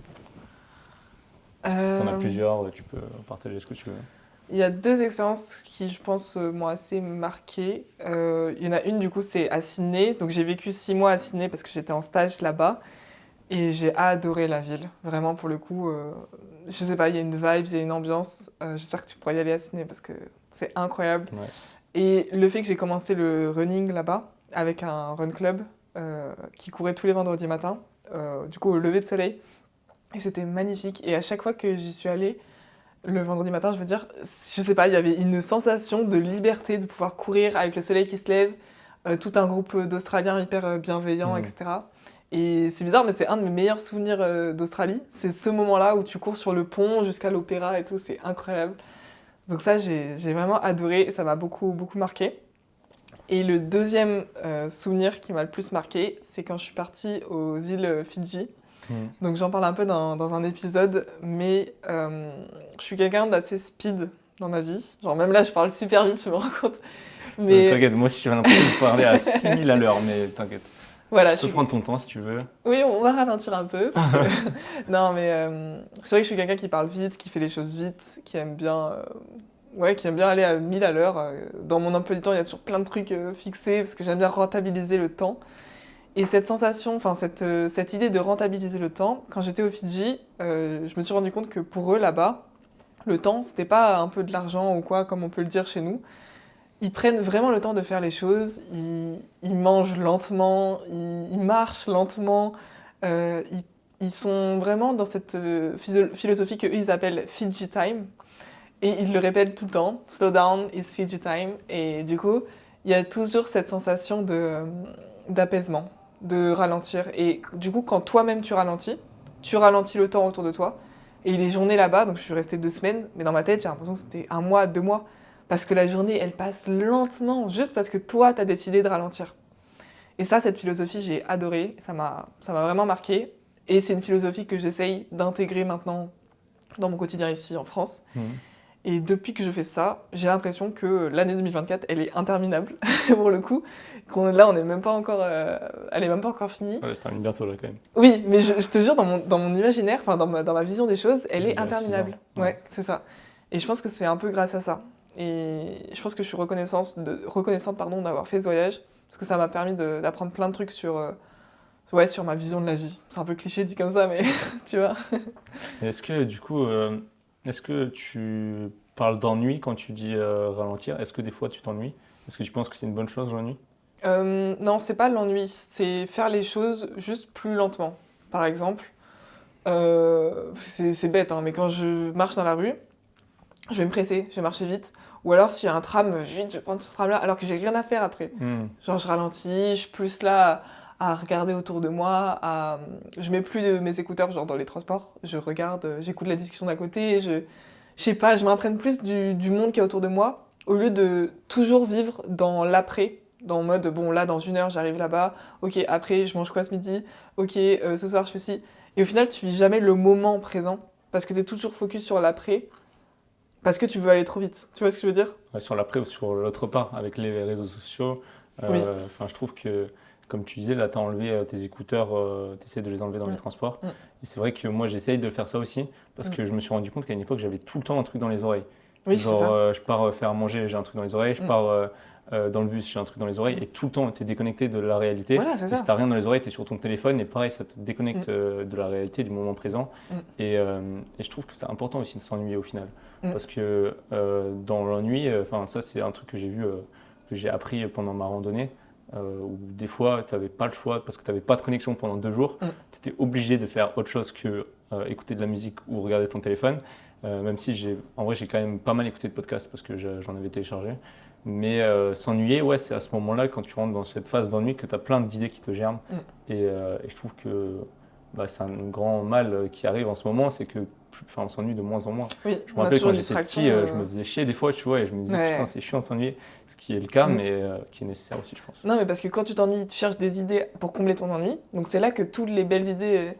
Si tu en as plusieurs, tu peux partager ce que tu veux. Il y a 2 expériences qui, je pense, m'ont assez marquée. Il y en a une, du coup, c'est à Sydney. Donc, j'ai vécu 6 mois à Sydney parce que j'étais en stage là-bas. Et j'ai adoré la ville. Vraiment, pour le coup, je sais pas, il y a une vibe, il y a une ambiance. J'espère que tu pourras y aller à Sydney parce que c'est incroyable. Ouais. Et le fait que j'ai commencé le running là-bas avec un run club qui courait tous les vendredis matins, du coup, au lever de soleil. Et c'était magnifique. Et à chaque fois que j'y suis allée, le vendredi matin, je veux dire, je sais pas, il y avait une sensation de liberté, de pouvoir courir avec le soleil qui se lève, tout un groupe d'Australiens hyper bienveillants, etc. Et c'est bizarre, mais c'est un de mes meilleurs souvenirs d'Australie. C'est ce moment-là où tu cours sur le pont jusqu'à l'opéra et tout, c'est incroyable. Donc ça, j'ai vraiment adoré et ça m'a beaucoup, beaucoup marqué. Et le deuxième souvenir qui m'a le plus marqué, c'est quand je suis partie aux îles Fidji. Donc j'en parle un peu dans un épisode, mais je suis quelqu'un d'assez speed dans ma vie. Genre même là, je parle super vite, je me rends compte. Mais T'inquiète, moi aussi j'ai l'impression de parler à 6000 à l'heure, mais t'inquiète. voilà, Tu peux prendre ton temps si tu veux. Oui, on va ralentir un peu. Parce que... non, mais c'est vrai que je suis quelqu'un qui parle vite, qui fait les choses vite, qui aime bien, qui aime bien aller à 1000 à l'heure. Dans mon emploi du temps, il y a toujours plein de trucs fixés parce que j'aime bien rentabiliser le temps. Et cette sensation, enfin cette idée de rentabiliser le temps, quand j'étais aux Fidji, je me suis rendu compte que pour eux là-bas, le temps, c'était pas un peu de l'argent ou quoi, comme on peut le dire chez nous. Ils prennent vraiment le temps de faire les choses, ils mangent lentement, ils marchent lentement, ils sont vraiment dans cette philosophie qu'eux ils appellent Fidji Time. Et il le répète tout le temps, slow down, it's Fiji time. Et du coup, il y a toujours cette sensation d'apaisement, de ralentir. Et du coup, quand toi-même tu ralentis le temps autour de toi. Et les journées là-bas, donc je suis restée 2 semaines, mais dans ma tête, j'ai l'impression que c'était 1 mois, 2 mois. Parce que la journée, elle passe lentement, juste parce que toi, t'as décidé de ralentir. Et ça, cette philosophie, j'ai adoré. Ça m'a vraiment marqué. Et c'est une philosophie que j'essaye d'intégrer maintenant dans mon quotidien ici en France. Et depuis que je fais ça, j'ai l'impression que l'année 2024, elle est interminable pour le coup. Là, on n'est même pas encore, elle est même pas encore finie. Ouais, ça termine bientôt là quand même. Oui, mais je te jure, dans mon imaginaire, enfin dans ma vision des choses, elle est Il y a 6 ans. interminable. Ouais, c'est ça. Et je pense que c'est un peu grâce à ça. Et je pense que je suis reconnaissante pardon, d'avoir fait ce voyage, parce que ça m'a permis d'apprendre plein de trucs sur ma vision de la vie. C'est un peu cliché dit comme ça, mais tu vois. Et est-ce que du coup, est-ce que tu parles d'ennui quand tu dis ralentir? Est-ce que des fois tu t'ennuies? Est-ce que tu penses que c'est une bonne chose l'ennui? Non, c'est pas l'ennui, c'est faire les choses juste plus lentement. Par exemple, c'est bête, hein, mais quand je marche dans la rue, je vais me presser, je vais marcher vite. Ou alors, s'il y a un tram, vite, je vais prendre ce tram-là, alors que j'ai rien à faire après. Genre, je ralentis, je suis plus là à regarder autour de moi, je mets plus mes écouteurs genre dans les transports, je regarde, j'écoute la discussion d'à côté, je sais pas, je m'imprègne plus du monde qui est autour de moi, au lieu de toujours vivre dans l'après, dans le mode, bon là, dans 1 heure, j'arrive là-bas, ok, après, je mange quoi ce midi, ok, ce soir, je fais ci. Et au final, tu vis jamais le moment présent, parce que t'es toujours focus sur l'après, parce que tu veux aller trop vite. Tu vois ce que je veux dire? Ouais, sur l'après ou sur l'autre part, avec les réseaux sociaux, Oui. je trouve que, comme tu disais, là, tu as enlevé tes écouteurs, tu essaies de les enlever dans les transports. Mm. Et c'est vrai que moi, j'essaye de faire ça aussi, parce que je me suis rendu compte qu'à une époque, j'avais tout le temps un truc dans les oreilles. Oui, c'est ça. Genre, je pars faire à manger, j'ai un truc dans les oreilles, je pars dans le bus, j'ai un truc dans les oreilles, et tout le temps, tu es déconnecté de la réalité. Voilà, c'est Et ça. si tu n'as rien dans les oreilles, tu es sur ton téléphone, et pareil, ça te déconnecte de la réalité, du moment présent. Et je trouve que c'est important aussi de s'ennuyer au final. Parce que dans l'ennui, ça c'est un truc que j'ai vu, que j'ai appris pendant ma randonnée, où des fois tu n'avais pas le choix parce que tu n'avais pas de connexion pendant 2 jours, tu étais obligé de faire autre chose que écouter de la musique ou regarder ton téléphone, même si en vrai j'ai quand même pas mal écouté de podcasts parce que j'en avais téléchargé. Mais s'ennuyer, ouais, c'est à ce moment-là, quand tu rentres dans cette phase d'ennui, que tu as plein d'idées qui te germent. Et je trouve que c'est un grand mal qui arrive en ce moment, c'est que on s'ennuie de moins en moins. Oui, je me rappelle quand j'étais petit, je me faisais chier des fois, tu vois, et je me disais putain, c'est chiant de s'ennuyer, ce qui est le cas, mais qui est nécessaire aussi, je pense. Non, mais parce que quand tu t'ennuies, tu cherches des idées pour combler ton ennui. Donc c'est là que toutes les belles idées,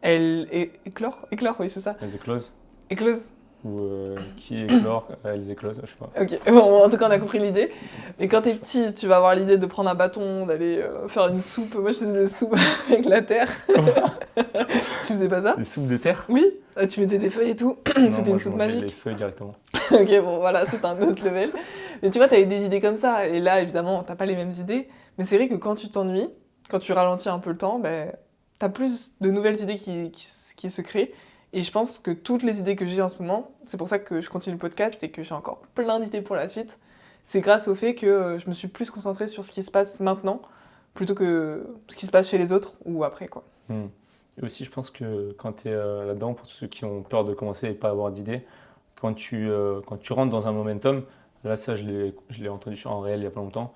elles éclorent, oui, c'est ça. Elles éclosent. Éclosent. Ou qui éclore, elles éclosent, je sais pas. Ok, bon, en tout cas on a compris l'idée. Mais quand t'es petit, tu vas avoir l'idée de prendre un bâton, d'aller faire une soupe. Moi je faisais une soupe avec la terre. Tu faisais pas ça? Des soupes de terre? Oui, tu mettais des feuilles et tout. C'était une soupe magique. Les feuilles directement. Ok, bon voilà, c'est un autre level. Mais tu vois, t'avais des idées comme ça. Et là, évidemment, t'as pas les mêmes idées. Mais c'est vrai que quand tu t'ennuies, quand tu ralentis un peu le temps, t'as plus de nouvelles idées qui se créent. Et je pense que toutes les idées que j'ai en ce moment, c'est pour ça que je continue le podcast et que j'ai encore plein d'idées pour la suite, c'est grâce au fait que je me suis plus concentrée sur ce qui se passe maintenant, plutôt que ce qui se passe chez les autres ou après, quoi. Et aussi, je pense que quand tu es là-dedans, pour tous ceux qui ont peur de commencer et pas avoir d'idées, quand tu rentres dans un momentum, là ça je l'ai entendu en réel il y a pas longtemps,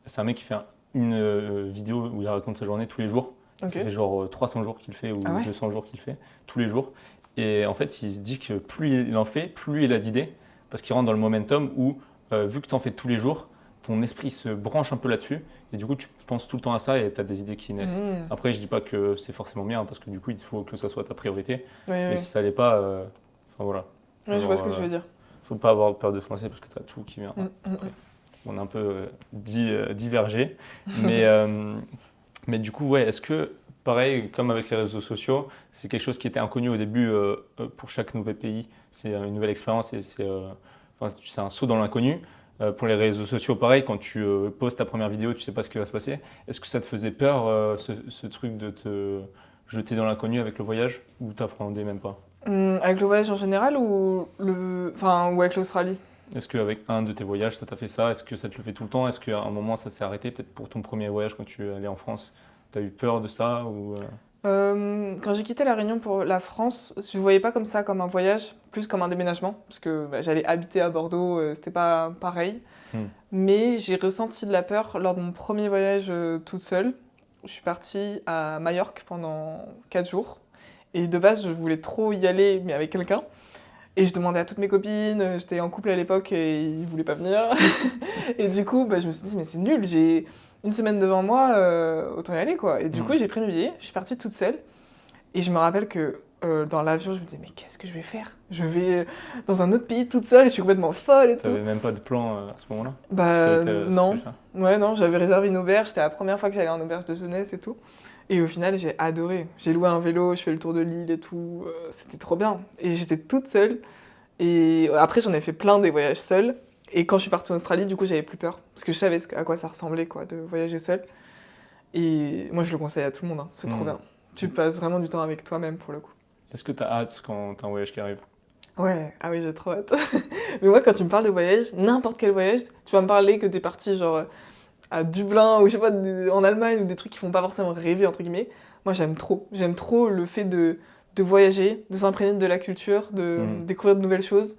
c'est un mec qui fait une vidéo où il raconte sa journée tous les jours. Okay. Ça fait genre 300 jours qu'il fait ou 200 jours qu'il fait, tous les jours. Et en fait, il se dit que plus il en fait, plus il a d'idées, parce qu'il rentre dans le momentum où, vu que tu en fais tous les jours, ton esprit se branche un peu là-dessus, et du coup, tu penses tout le temps à ça et tu as des idées qui naissent. Après, je dis pas que c'est forcément bien, parce que du coup, il faut que ça soit ta priorité. Mais si ça l'est pas, voilà. Oui, je vois ce que tu veux dire. Faut pas avoir peur de se lancer, parce que tu as tout qui vient. On a un peu divergé, mais du coup, ouais, est-ce que, pareil, comme avec les réseaux sociaux, c'est quelque chose qui était inconnu au début pour chaque nouvel pays, c'est une nouvelle expérience et c'est un saut dans l'inconnu. Pour les réseaux sociaux, pareil, quand tu postes ta première vidéo, tu sais pas ce qui va se passer. Est-ce que ça te faisait peur, ce truc de te jeter dans l'inconnu avec le voyage, ou t'appréhendais même pas? Avec le voyage en général ou avec l'Australie? Est-ce qu'avec un de tes voyages, ça t'a fait ça? Est-ce que ça te le fait tout le temps? Est-ce qu'à un moment, ça s'est arrêté? Peut-être pour ton premier voyage, quand tu es allé en France, tu as eu peur de ça ou Quand j'ai quitté La Réunion pour la France, je ne voyais pas comme ça, comme un voyage, plus comme un déménagement, parce que j'allais habiter à Bordeaux, c'était pas pareil. Hmm. Mais j'ai ressenti de la peur lors de mon premier voyage toute seule. Je suis partie à Majorque pendant 4 jours. Et de base, je voulais trop y aller, mais avec quelqu'un. Et je demandais à toutes mes copines, j'étais en couple à l'époque et ils voulaient pas venir. Et du coup, je me suis dit, mais c'est nul, j'ai une semaine devant moi, autant y aller quoi. Et du coup, Hmm. j'ai pris mes billets, je suis partie toute seule. Et je me rappelle que dans l'avion, je me disais, mais qu'est-ce que je vais faire? Je vais dans un autre pays toute seule et je suis complètement folle et tout. T'avais même pas de plan à ce moment-là? Tu savais Bah ce que tu non. allais faire? Ouais, non, j'avais réservé une auberge, c'était la première fois que j'allais en auberge de jeunesse et tout. Et au final, j'ai adoré. J'ai loué un vélo, je fais le tour de l'île et tout. C'était trop bien. Et j'étais toute seule. Et après, j'en ai fait plein des voyages seuls. Et quand je suis partie en Australie, du coup, j'avais plus peur. Parce que je savais à quoi ça ressemblait, quoi, de voyager seule. Et moi, je le conseille à tout le monde, hein. C'est trop Hmm. bien. Tu passes vraiment du temps avec toi-même, pour le coup. Est-ce que t'as hâte quand t'as un voyage qui arrive? Ouais, ah oui, j'ai trop hâte. Mais moi, quand tu me parles de voyage, n'importe quel voyage, tu vas me parler que t'es parti, genre, à Dublin, ou je sais pas, en Allemagne, ou des trucs qui font pas forcément rêver, entre guillemets. Moi, j'aime trop. J'aime trop le fait de voyager, de s'imprégner de la culture, de Hmm. découvrir de nouvelles choses.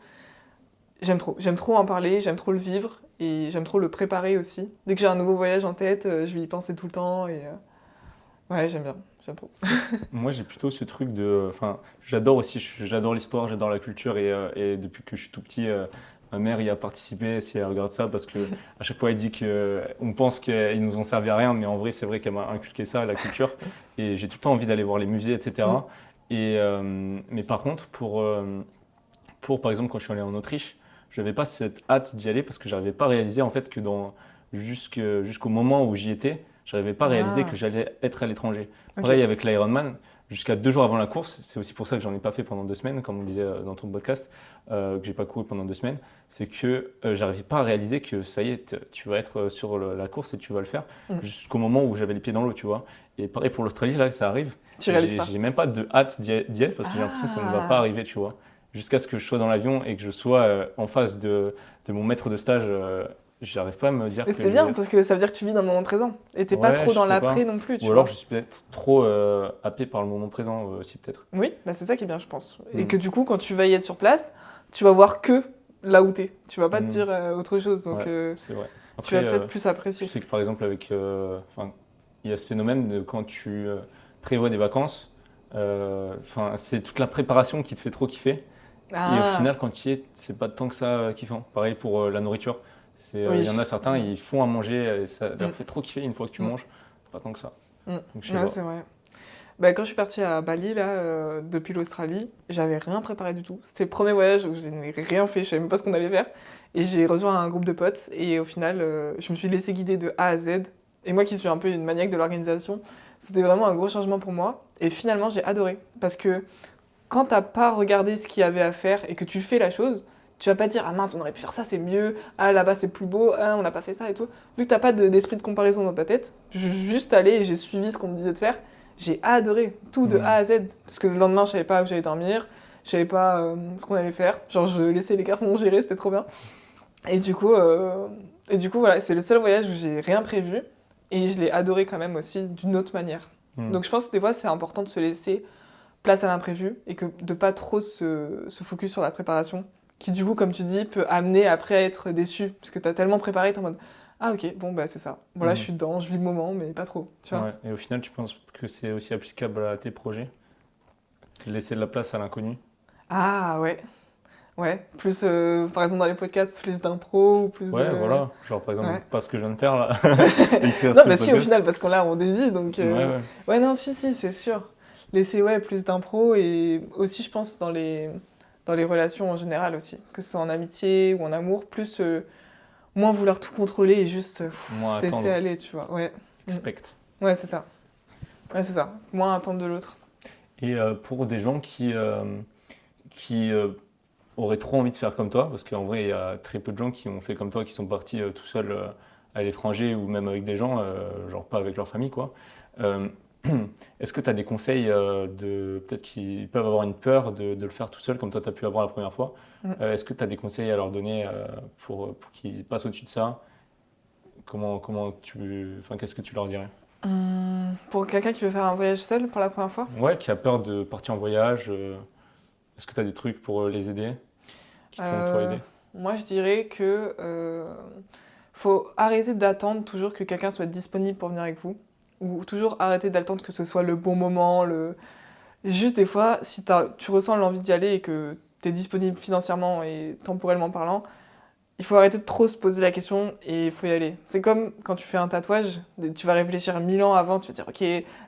J'aime trop. J'aime trop en parler, j'aime trop le vivre, et j'aime trop le préparer aussi. Dès que j'ai un nouveau voyage en tête, je vais y penser tout le temps, et ouais, j'aime bien. J'aime trop. Moi, j'ai plutôt ce truc de. Enfin, j'adore aussi, j'adore l'histoire, j'adore la culture et depuis que je suis tout petit, ma mère y a participé si elle regarde ça parce que à chaque fois elle dit qu'on pense qu'ils nous ont servi à rien, mais en vrai, c'est vrai qu'elle m'a inculqué ça, la culture. Et j'ai tout le temps envie d'aller voir les musées, Mm. etc. Mais par contre, par exemple, quand je suis allé en Autriche, je n'avais pas cette hâte d'y aller parce que je n'arrivais pas réalisé en fait que jusqu'au moment où j'y étais, je n'arrivais pas réalisé Ah, que j'allais être à l'étranger. ok. Pareil avec l'Ironman, jusqu'à 2 jours avant la course, c'est aussi pour ça que j'en ai pas fait pendant 2 semaines, comme on disait dans ton podcast, que j'ai pas couru pendant 2 semaines, c'est que j'arrivais pas à réaliser que ça y est, tu vas être sur la course et tu vas le faire Mm. jusqu'au moment où j'avais les pieds dans l'eau, tu vois. Et pareil pour l'Australie, là, ça arrive. Tu réalises J'ai pas. j'ai même pas de hâte d'y être parce que j'ai l'impression que ça ne va pas Ah. arriver, tu vois. Jusqu'à ce que je sois dans l'avion et que je sois en face de mon maître de stage, j'arrive pas à me dire Mais que c'est je vais y bien, être. parce que ça veut dire que tu vis dans le moment présent. Et t'es pas Ouais, trop je dans sais l'après pas. non plus, Ou tu alors je vois. suis peut-être trop happé par le moment présent aussi, peut-être. Oui, c'est ça qui est bien, je pense. Et Hmm. que du coup, quand tu vas y être sur place, tu vas voir que là où t'es. Tu vas pas te Hmm. dire autre chose, donc Ouais, c'est vrai. tu Après, vas peut-être plus je apprécier. sais que par exemple, enfin, il y a ce phénomène de quand tu prévois des vacances, c'est toute la préparation qui te fait trop kiffer. Et au Ah, final, quand tu y es, c'est pas tant que ça kiffant. Pareil pour la nourriture. Il oui. y en a certains, ils font à manger et ça leur Mm, fait trop kiffer une fois que tu mm, manges. Pas tant que ça. mm. Donc je sais Ouais, pas. c'est vrai. Quand je suis partie à Bali, là, depuis l'Australie, j'avais rien préparé du tout. C'était le premier voyage où je n'ai rien fait, je savais même pas ce qu'on allait faire. Et j'ai rejoint un groupe de potes, et au final, je me suis laissée guider de A à Z. Et moi qui suis un peu une maniaque de l'organisation, c'était vraiment un gros changement pour moi. Et finalement, j'ai adoré. Parce que quand t'as pas regardé ce qu'il y avait à faire et que tu fais la chose, tu vas pas dire ah mince, on aurait pu faire ça, c'est mieux, ah là-bas c'est plus beau, ah on n'a pas fait ça et tout. Vu que t'as pas d'esprit de comparaison dans ta tête, je suis juste allé et j'ai suivi ce qu'on me disait de faire. J'ai adoré tout de A Hmm. à Z. Parce que le lendemain, je savais pas où j'allais dormir, je savais pas ce qu'on allait faire. Genre, je laissais les garçons gérer, c'était trop bien. Et du coup, voilà, c'est le seul voyage où j'ai rien prévu et je l'ai adoré quand même aussi d'une autre manière. Hmm. Donc je pense que des fois, c'est important de se laisser place à l'imprévu et que de pas trop se focus sur la préparation, qui du coup, comme tu dis, peut amener après à être déçu, parce que t'as tellement préparé, t'es en mode ah ok, bon bah c'est ça, voilà, je Hmm. suis dedans, je vis le moment, mais pas trop, tu vois. Ouais. Et au final, tu penses que c'est aussi applicable à tes projets? Te laisser de la place à l'inconnu? Ah ouais, ouais, plus par exemple dans les podcasts, plus d'impro ou plus Ouais, de... voilà. Genre par exemple, Ouais. pas ce que je viens de faire là. Écrire Non, ce bah si, au podcast. final, parce qu'on l'a, on dévie, donc... Ouais, ouais. Ouais, non, si, c'est sûr. Laisser, ouais, plus d'impro, et aussi, je pense, dans les relations en général aussi, que ce soit en amitié ou en amour, plus... moins vouloir tout contrôler et juste Moins se laisser attendre. aller, tu vois. Ouais. Mm. Expect. Ouais, c'est ça. Ouais, c'est ça. Moins attendre de l'autre. Et pour des gens qui auraient trop envie de faire comme toi, parce qu'en vrai, il y a très peu de gens qui ont fait comme toi, qui sont partis tout seuls à l'étranger ou même avec des gens, genre pas avec leur famille, quoi. Euh, Est-ce que tu as des conseils peut-être qu'ils peuvent avoir une peur de le faire tout seul, comme toi, tu as pu avoir la première fois. Mm. Est-ce que tu as des conseils à leur donner pour qu'ils passent au-dessus de ça? Enfin, qu'est-ce que tu leur dirais? Pour quelqu'un qui veut faire un voyage seul pour la première fois, Ouais, qui a peur de partir en voyage, est-ce que tu as des trucs pour les aider, qui t'ont toi euh, aidé? moi je dirais que faut arrêter d'attendre toujours que quelqu'un soit disponible pour venir avec vous. Ou toujours arrêter d'attendre que ce soit le bon moment. Juste des fois, si tu ressens l'envie d'y aller et que tu es disponible financièrement et temporellement parlant, il faut arrêter de trop se poser la question et il faut y aller. C'est comme quand tu fais un tatouage, tu vas réfléchir 1000 ans avant, tu vas dire ok,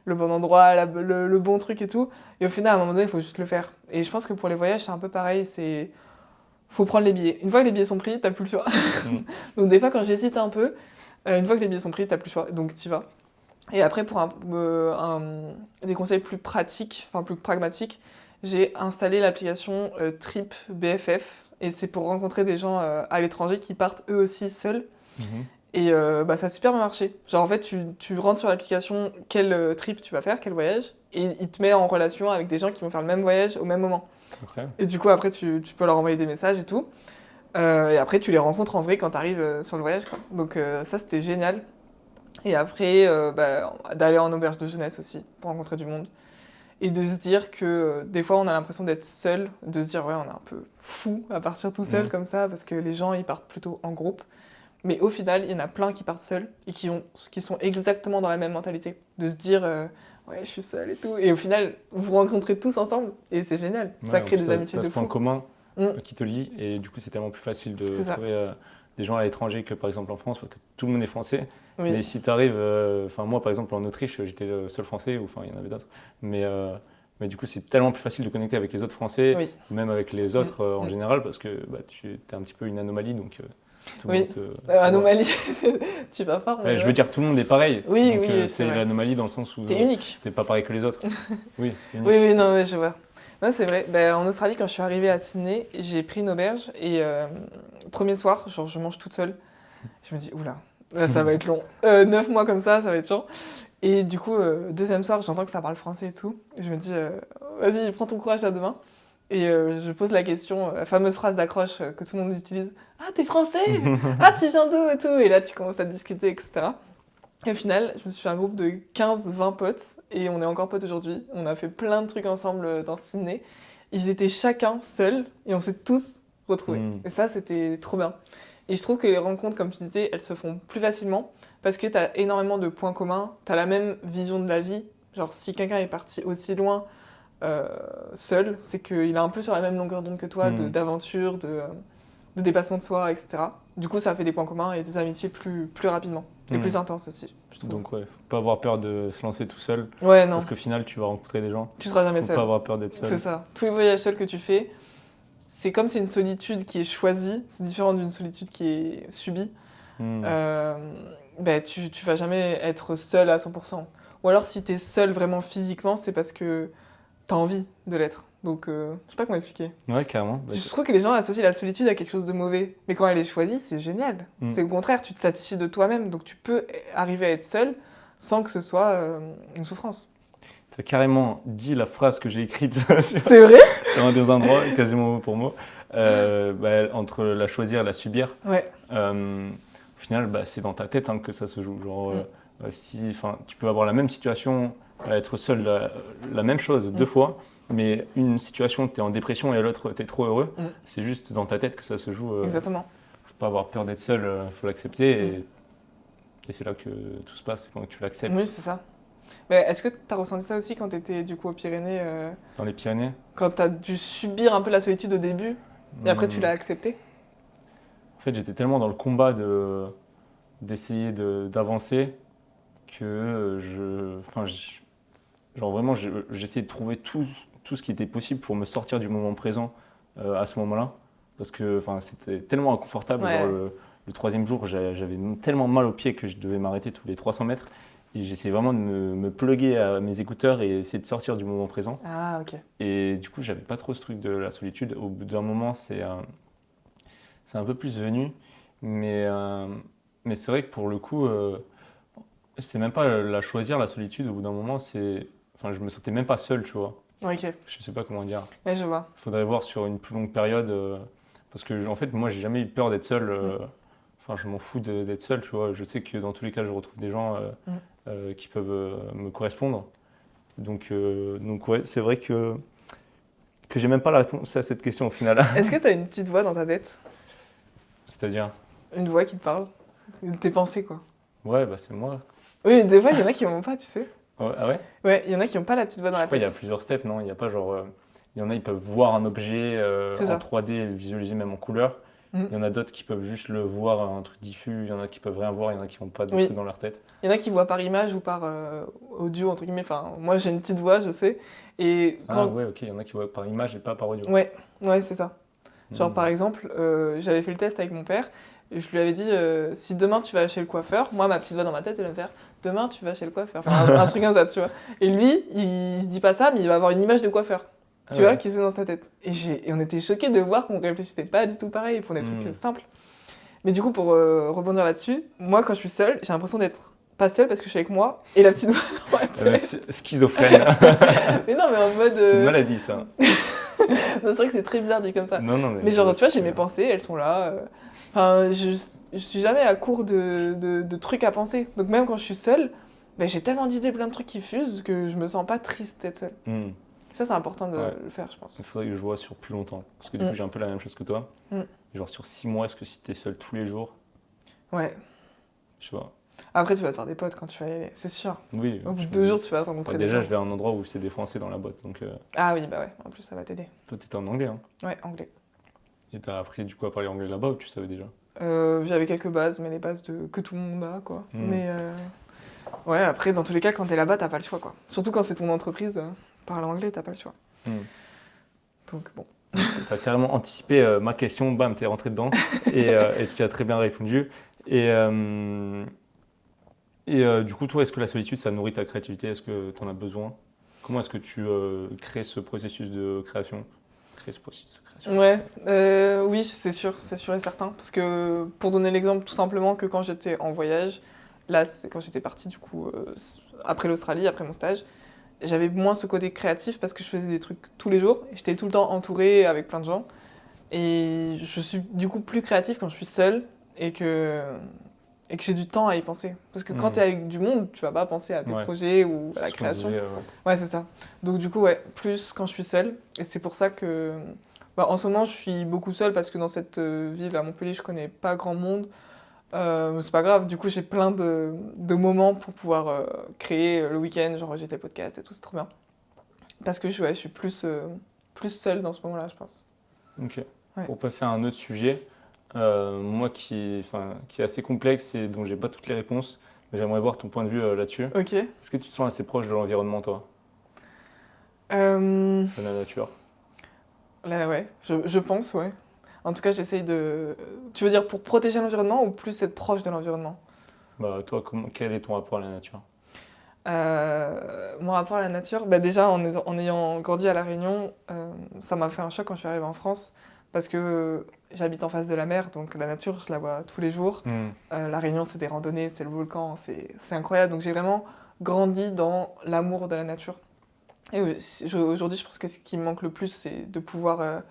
le bon endroit, le bon truc et tout. Et au final, à un moment donné, il faut juste le faire. Et je pense que pour les voyages, c'est un peu pareil, faut prendre les billets. Une fois que les billets sont pris, t'as plus le choix. Mm. Donc des fois, quand j'hésite un peu, une fois que les billets sont pris, t'as plus le choix. Donc t'y vas. Et après, pour des conseils plus pratiques, enfin plus pragmatiques, j'ai installé l'application Trip BFF. Et c'est pour rencontrer des gens à l'étranger qui partent eux aussi seuls. Mhm. Et bah, ça a super bien marché. Genre en fait, tu rentres sur l'application quel trip tu vas faire, quel voyage, et il te met en relation avec des gens qui vont faire le même voyage au même moment. Ok. Et du coup, après, tu peux leur envoyer des messages et tout. Et après, tu les rencontres en vrai quand tu arrives sur le voyage, quoi. Donc ça, c'était génial. Et après, bah, d'aller en auberge de jeunesse aussi, pour rencontrer du monde. Et de se dire que des fois, on a l'impression d'être seul, de se dire, ouais, on est un peu fou à partir tout seul Mhm. comme ça, parce que les gens, ils partent plutôt en groupe. Mais au final, il y en a plein qui partent seuls et qui sont exactement dans la même mentalité. De se dire, ouais, je suis seul et tout. Et au final, vous vous rencontrez tous ensemble et c'est génial. Ça Ouais, en crée plus, des amitiés t'as de ce point fou. commun Mm, qui te lie et du coup, c'est tellement plus facile de c'est ça. trouver des gens à l'étranger que par exemple en France, parce que tout le monde est français. Oui, Mais si tu arrives, enfin moi par exemple en Autriche, j'étais le seul français, ou enfin il y en avait d'autres, mais, euh, mais du coup c'est tellement plus facile de connecter avec les autres français, oui. ou même avec les Mm, autres en mm. général, parce que bah, tu es un petit peu une anomalie, donc tout le monde Oui. te voit. Anomalie, tu vas fort, Ouais, mais je veux ouais. dire, tout le monde est pareil, Oui, donc oui, c'est t'es vrai. l'anomalie dans le sens où T'es unique. t'es pas pareil que les autres. Oui, Oui, unique. oui, non, mais je vois. Non, c'est vrai. Ben, en Australie, quand je suis arrivée à Sydney, j'ai pris une auberge et premier soir, genre, je mange toute seule. Je me dis, oula, là, ça va être long. 9 mois comme ça va être chiant. Et du coup, deuxième soir, j'entends que ça parle français et tout. Et je me dis, vas-y, prends ton courage à demain. Et je pose la question, la fameuse phrase d'accroche que tout le monde utilise. Ah, t'es français? Ah, tu viens d'où et tout? Et là, tu commences à discuter, etc. Et au final, je me suis fait un groupe de 15-20 potes et on est encore potes aujourd'hui. On a fait plein de trucs ensemble dans Sydney. Ils étaient chacun seuls et on s'est tous retrouvés. Hmm. Et ça, c'était trop bien. Et je trouve que les rencontres, comme tu disais, elles se font plus facilement parce que tu as énormément de points communs, tu as la même vision de la vie. Genre, si quelqu'un est parti aussi loin euh, seul, c'est qu'il est un peu sur la même longueur d'onde que toi, Hmm. d'aventure, de dépassement de soi, etc. Du coup, ça fait des points communs et des amitiés plus rapidement et Hmm. plus intenses aussi, je trouve. Donc ouais, faut pas avoir peur de se lancer tout seul, Ouais, non, parce qu'au final tu vas rencontrer des gens. tu seras jamais Faut pas seul. avoir peur d'être C'est seul. ça. Tous les voyages seuls que tu fais, c'est comme c'est une solitude qui est choisie, c'est différent d'une solitude qui est subie. Hmm. Euh, ben, tu vas jamais être seul à 100%. Ou alors, si t'es seul vraiment physiquement, c'est parce que t'as envie de l'être. Donc, je sais pas comment expliquer. Ouais, carrément. Bah, Je trouve que les gens associent la solitude à quelque chose de mauvais. Mais quand elle est choisie, c'est génial. Mm. C'est au contraire, tu te satisfies de toi-même. Donc, tu peux arriver à être seul sans que ce soit une souffrance. T'as carrément dit la phrase que j'ai écrite sur, C'est vrai? sur un des endroits, quasiment mot pour mot. Bah, entre la choisir et la subir. Ouais. Au final, bah, c'est dans ta tête hein, que ça se joue. Genre, Mm. si, enfin, tu peux avoir la même situation, être seul, la même chose deux fois, mais une situation, tu es en dépression et l'autre, tu es trop heureux. Mm. C'est juste dans ta tête que ça se joue. Exactement. Faut pas avoir peur d'être seul, faut l'accepter. Mm. Et c'est là que tout se passe, c'est quand tu l'acceptes. Oui, c'est ça. Mais est-ce que tu as ressenti ça aussi quand tu étais du coup aux Pyrénées, Dans les Pyrénées, quand tu as dû subir un peu la solitude au début et après tu hmm, l'as accepté? en fait, j'étais tellement dans le combat d'essayer d'avancer que genre vraiment, j'essayais de trouver tout ce qui était possible pour me sortir du moment présent à ce moment-là. Parce que enfin, c'était tellement inconfortable. Ouais. Genre, le troisième jour, j'avais tellement mal aux pieds que je devais m'arrêter tous les 300 mètres. Et j'essayais vraiment de me plugger à mes écouteurs et essayer de sortir du moment présent. Ah, ok. Et du coup, j'avais pas trop ce truc de la solitude. Au bout d'un moment, c'est un peu plus venu. Mais c'est vrai que pour le coup, c'est même pas la choisir, la solitude. Au bout d'un moment, enfin, je me sentais même pas seul, tu vois. Ok, Je sais pas comment dire. ouais, je vois. Il faudrait voir sur une plus longue période. Parce que, en fait, moi, j'ai jamais eu peur d'être seul. Enfin, je m'en fous d'être seul, tu vois. Je sais que dans tous les cas, je retrouve des gens. Mm. qui peuvent me correspondre. Donc ouais, c'est vrai que j'ai même pas la réponse à cette question au final. Est-ce que tu as une petite voix dans ta tête? C'est-à-dire, Une voix qui te parle? Tes pensées, quoi. ouais, bah c'est moi. Oui, mais des fois, il y en a qui n'en ont pas, tu sais. Ah ouais? Ouais, il y en a qui n'ont pas la petite voix dans Je la sais pas, il y a tête. plusieurs steps, non? Il y a pas genre. Il y en a, ils peuvent voir un objet C'est en ça. 3D et le visualiser même en couleur. Mhm. Il y en a d'autres qui peuvent juste le voir, un truc diffus. Il y en a qui peuvent rien voir. Il y en a qui n'ont pas de Oui. trucs dans leur tête. Il y en a qui voient par image ou par audio, entre guillemets. Enfin, moi, j'ai une petite voix, je sais. Et Ah quand... ouais, ok. Il y en a qui voient par image et pas par audio. Ouais, ouais, c'est ça. Genre, Hmm. par exemple, j'avais fait le test avec mon père. Et je lui avais dit, si demain tu vas chez le coiffeur, moi, ma petite voix dans ma tête, elle va me faire, demain tu vas chez le coiffeur. Enfin, un truc comme ça, tu vois. Et lui, il se dit pas ça, mais il va avoir une image de coiffeur. Ah Tu vois, ouais. qui est dans sa tête. Et on était choqués de voir qu'on réfléchissait pas du tout pareil pour des trucs simples. Mais du coup, pour rebondir là-dessus, moi, quand je suis seule, j'ai l'impression d'être pas seule parce que je suis avec moi et la petite voix dans ma Le mec, tête. c'est schizophrène. Mais non, mais en mode. C'est une maladie, ça. Non, c'est vrai que c'est très bizarre dit comme ça. Non, non, Mais genre, tu vois, j'ai mes pensées, elles sont là. Enfin, je suis jamais à court de trucs à penser. Donc même quand je suis seule, ben, j'ai tellement d'idées, plein de trucs qui fusent que je me sens pas triste d'être seule. Hmm. Ça, c'est important de Ouais. le faire, je pense. Il faudrait que je vois sur plus longtemps. Parce que du coup, j'ai un peu la même chose que toi. Mm. Genre sur 6 mois, est-ce que si t'es seul tous les jours, Ouais. je sais pas. Après, tu vas te faire des potes quand tu vas y aller, c'est sûr. Oui. Au bout je de me 2 dis- jours, tu vas te rencontrer des déjà, gens. je vais à un endroit où c'est des Français dans la boîte. Donc, Ah oui, bah ouais, en plus, ça va t'aider. toi, t'étais en anglais. Hein. Ouais, anglais. Et t'as appris du coup à parler anglais là-bas ou tu savais déjà? J'avais quelques bases, mais les bases que tout le monde a, quoi. Mm. Mais ouais, après, dans tous les cas, quand t'es là-bas, t'as pas le choix, quoi. Surtout quand c'est ton entreprise, parler anglais, t'as pas le choix. Mm. Donc bon. T'as carrément anticipé ma question, bam, t'es rentré dedans et tu as très bien répondu. Et du coup, toi, est-ce que la solitude, ça nourrit ta créativité? Est-ce que tu en as besoin? Comment est-ce que tu crées ce processus de création? Créer ce processus de création. Ouais, oui, c'est sûr et certain. Parce que pour donner l'exemple, tout simplement que quand j'étais en voyage, là, c'est quand j'étais partie, du coup, après l'Australie, après mon stage, j'avais moins ce côté créatif parce que je faisais des trucs tous les jours. Et j'étais tout le temps entourée avec plein de gens. Et je suis du coup plus créative quand je suis seule et que j'ai du temps à y penser. Parce que quand t'es avec du monde, tu vas pas penser à tes Ouais. projets ou à la C'est ce qu'on création. disait, Ouais, c'est ça. Donc du coup, ouais, plus quand je suis seule. Et c'est pour ça que... Bah, en ce moment, je suis beaucoup seule parce que dans cette ville, à Montpellier, je connais pas grand monde. Mais c'est pas grave, du coup, j'ai plein de moments pour pouvoir créer le week-end, genre j'ai des podcasts et tout, c'est trop bien. Parce que je suis plus seule dans ce moment-là, je pense. Ok. Ouais. Pour passer à un autre sujet, moi qui est assez complexe et dont j'ai pas toutes les réponses, mais j'aimerais voir ton point de vue là-dessus. Ok. Est-ce que tu te sens assez proche de l'environnement, toi, Euh, de la nature? Là, ouais, je pense, ouais. En tout cas, j'essaye de... Tu veux dire pour protéger l'environnement ou plus être proche de l'environnement? Bah, toi, quel est ton rapport à la nature? Mon rapport à la nature, bah déjà en ayant grandi à La Réunion, ça m'a fait un choc quand je suis arrivée en France parce que j'habite en face de la mer, donc la nature, je la vois tous les jours. La Réunion, c'est des randonnées, c'est le volcan, c'est incroyable. Donc j'ai vraiment grandi dans l'amour de la nature. Et aujourd'hui, je pense que ce qui me manque le plus, c'est de pouvoir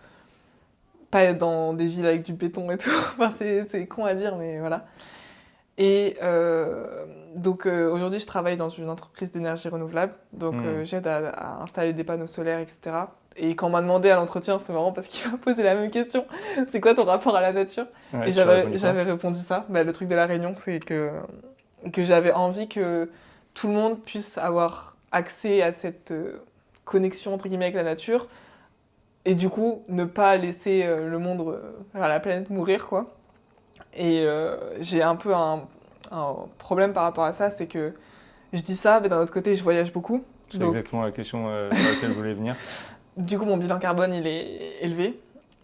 pas être dans des villes avec du béton et tout. Enfin, c'est con à dire, mais voilà. Et donc aujourd'hui, je travaille dans une entreprise d'énergie renouvelable. Donc j'aide à installer des panneaux solaires, etc. Et quand on m'a demandé à l'entretien, c'est marrant parce qu'il m'a posé la même question. C'est quoi ton rapport à la nature? Ouais, Et tu as répondu quoi? j'avais répondu ça. Bah, le truc de la Réunion, c'est que j'avais envie que tout le monde puisse avoir accès à cette connexion entre guillemets avec la nature. Et du coup, ne pas laisser le monde, la planète mourir, quoi. Et j'ai un peu un problème par rapport à ça, c'est que je dis ça, mais d'un autre côté, je voyage beaucoup. C'est Donc, exactement la question sur laquelle je voulais venir. du coup, mon bilan carbone, il est élevé.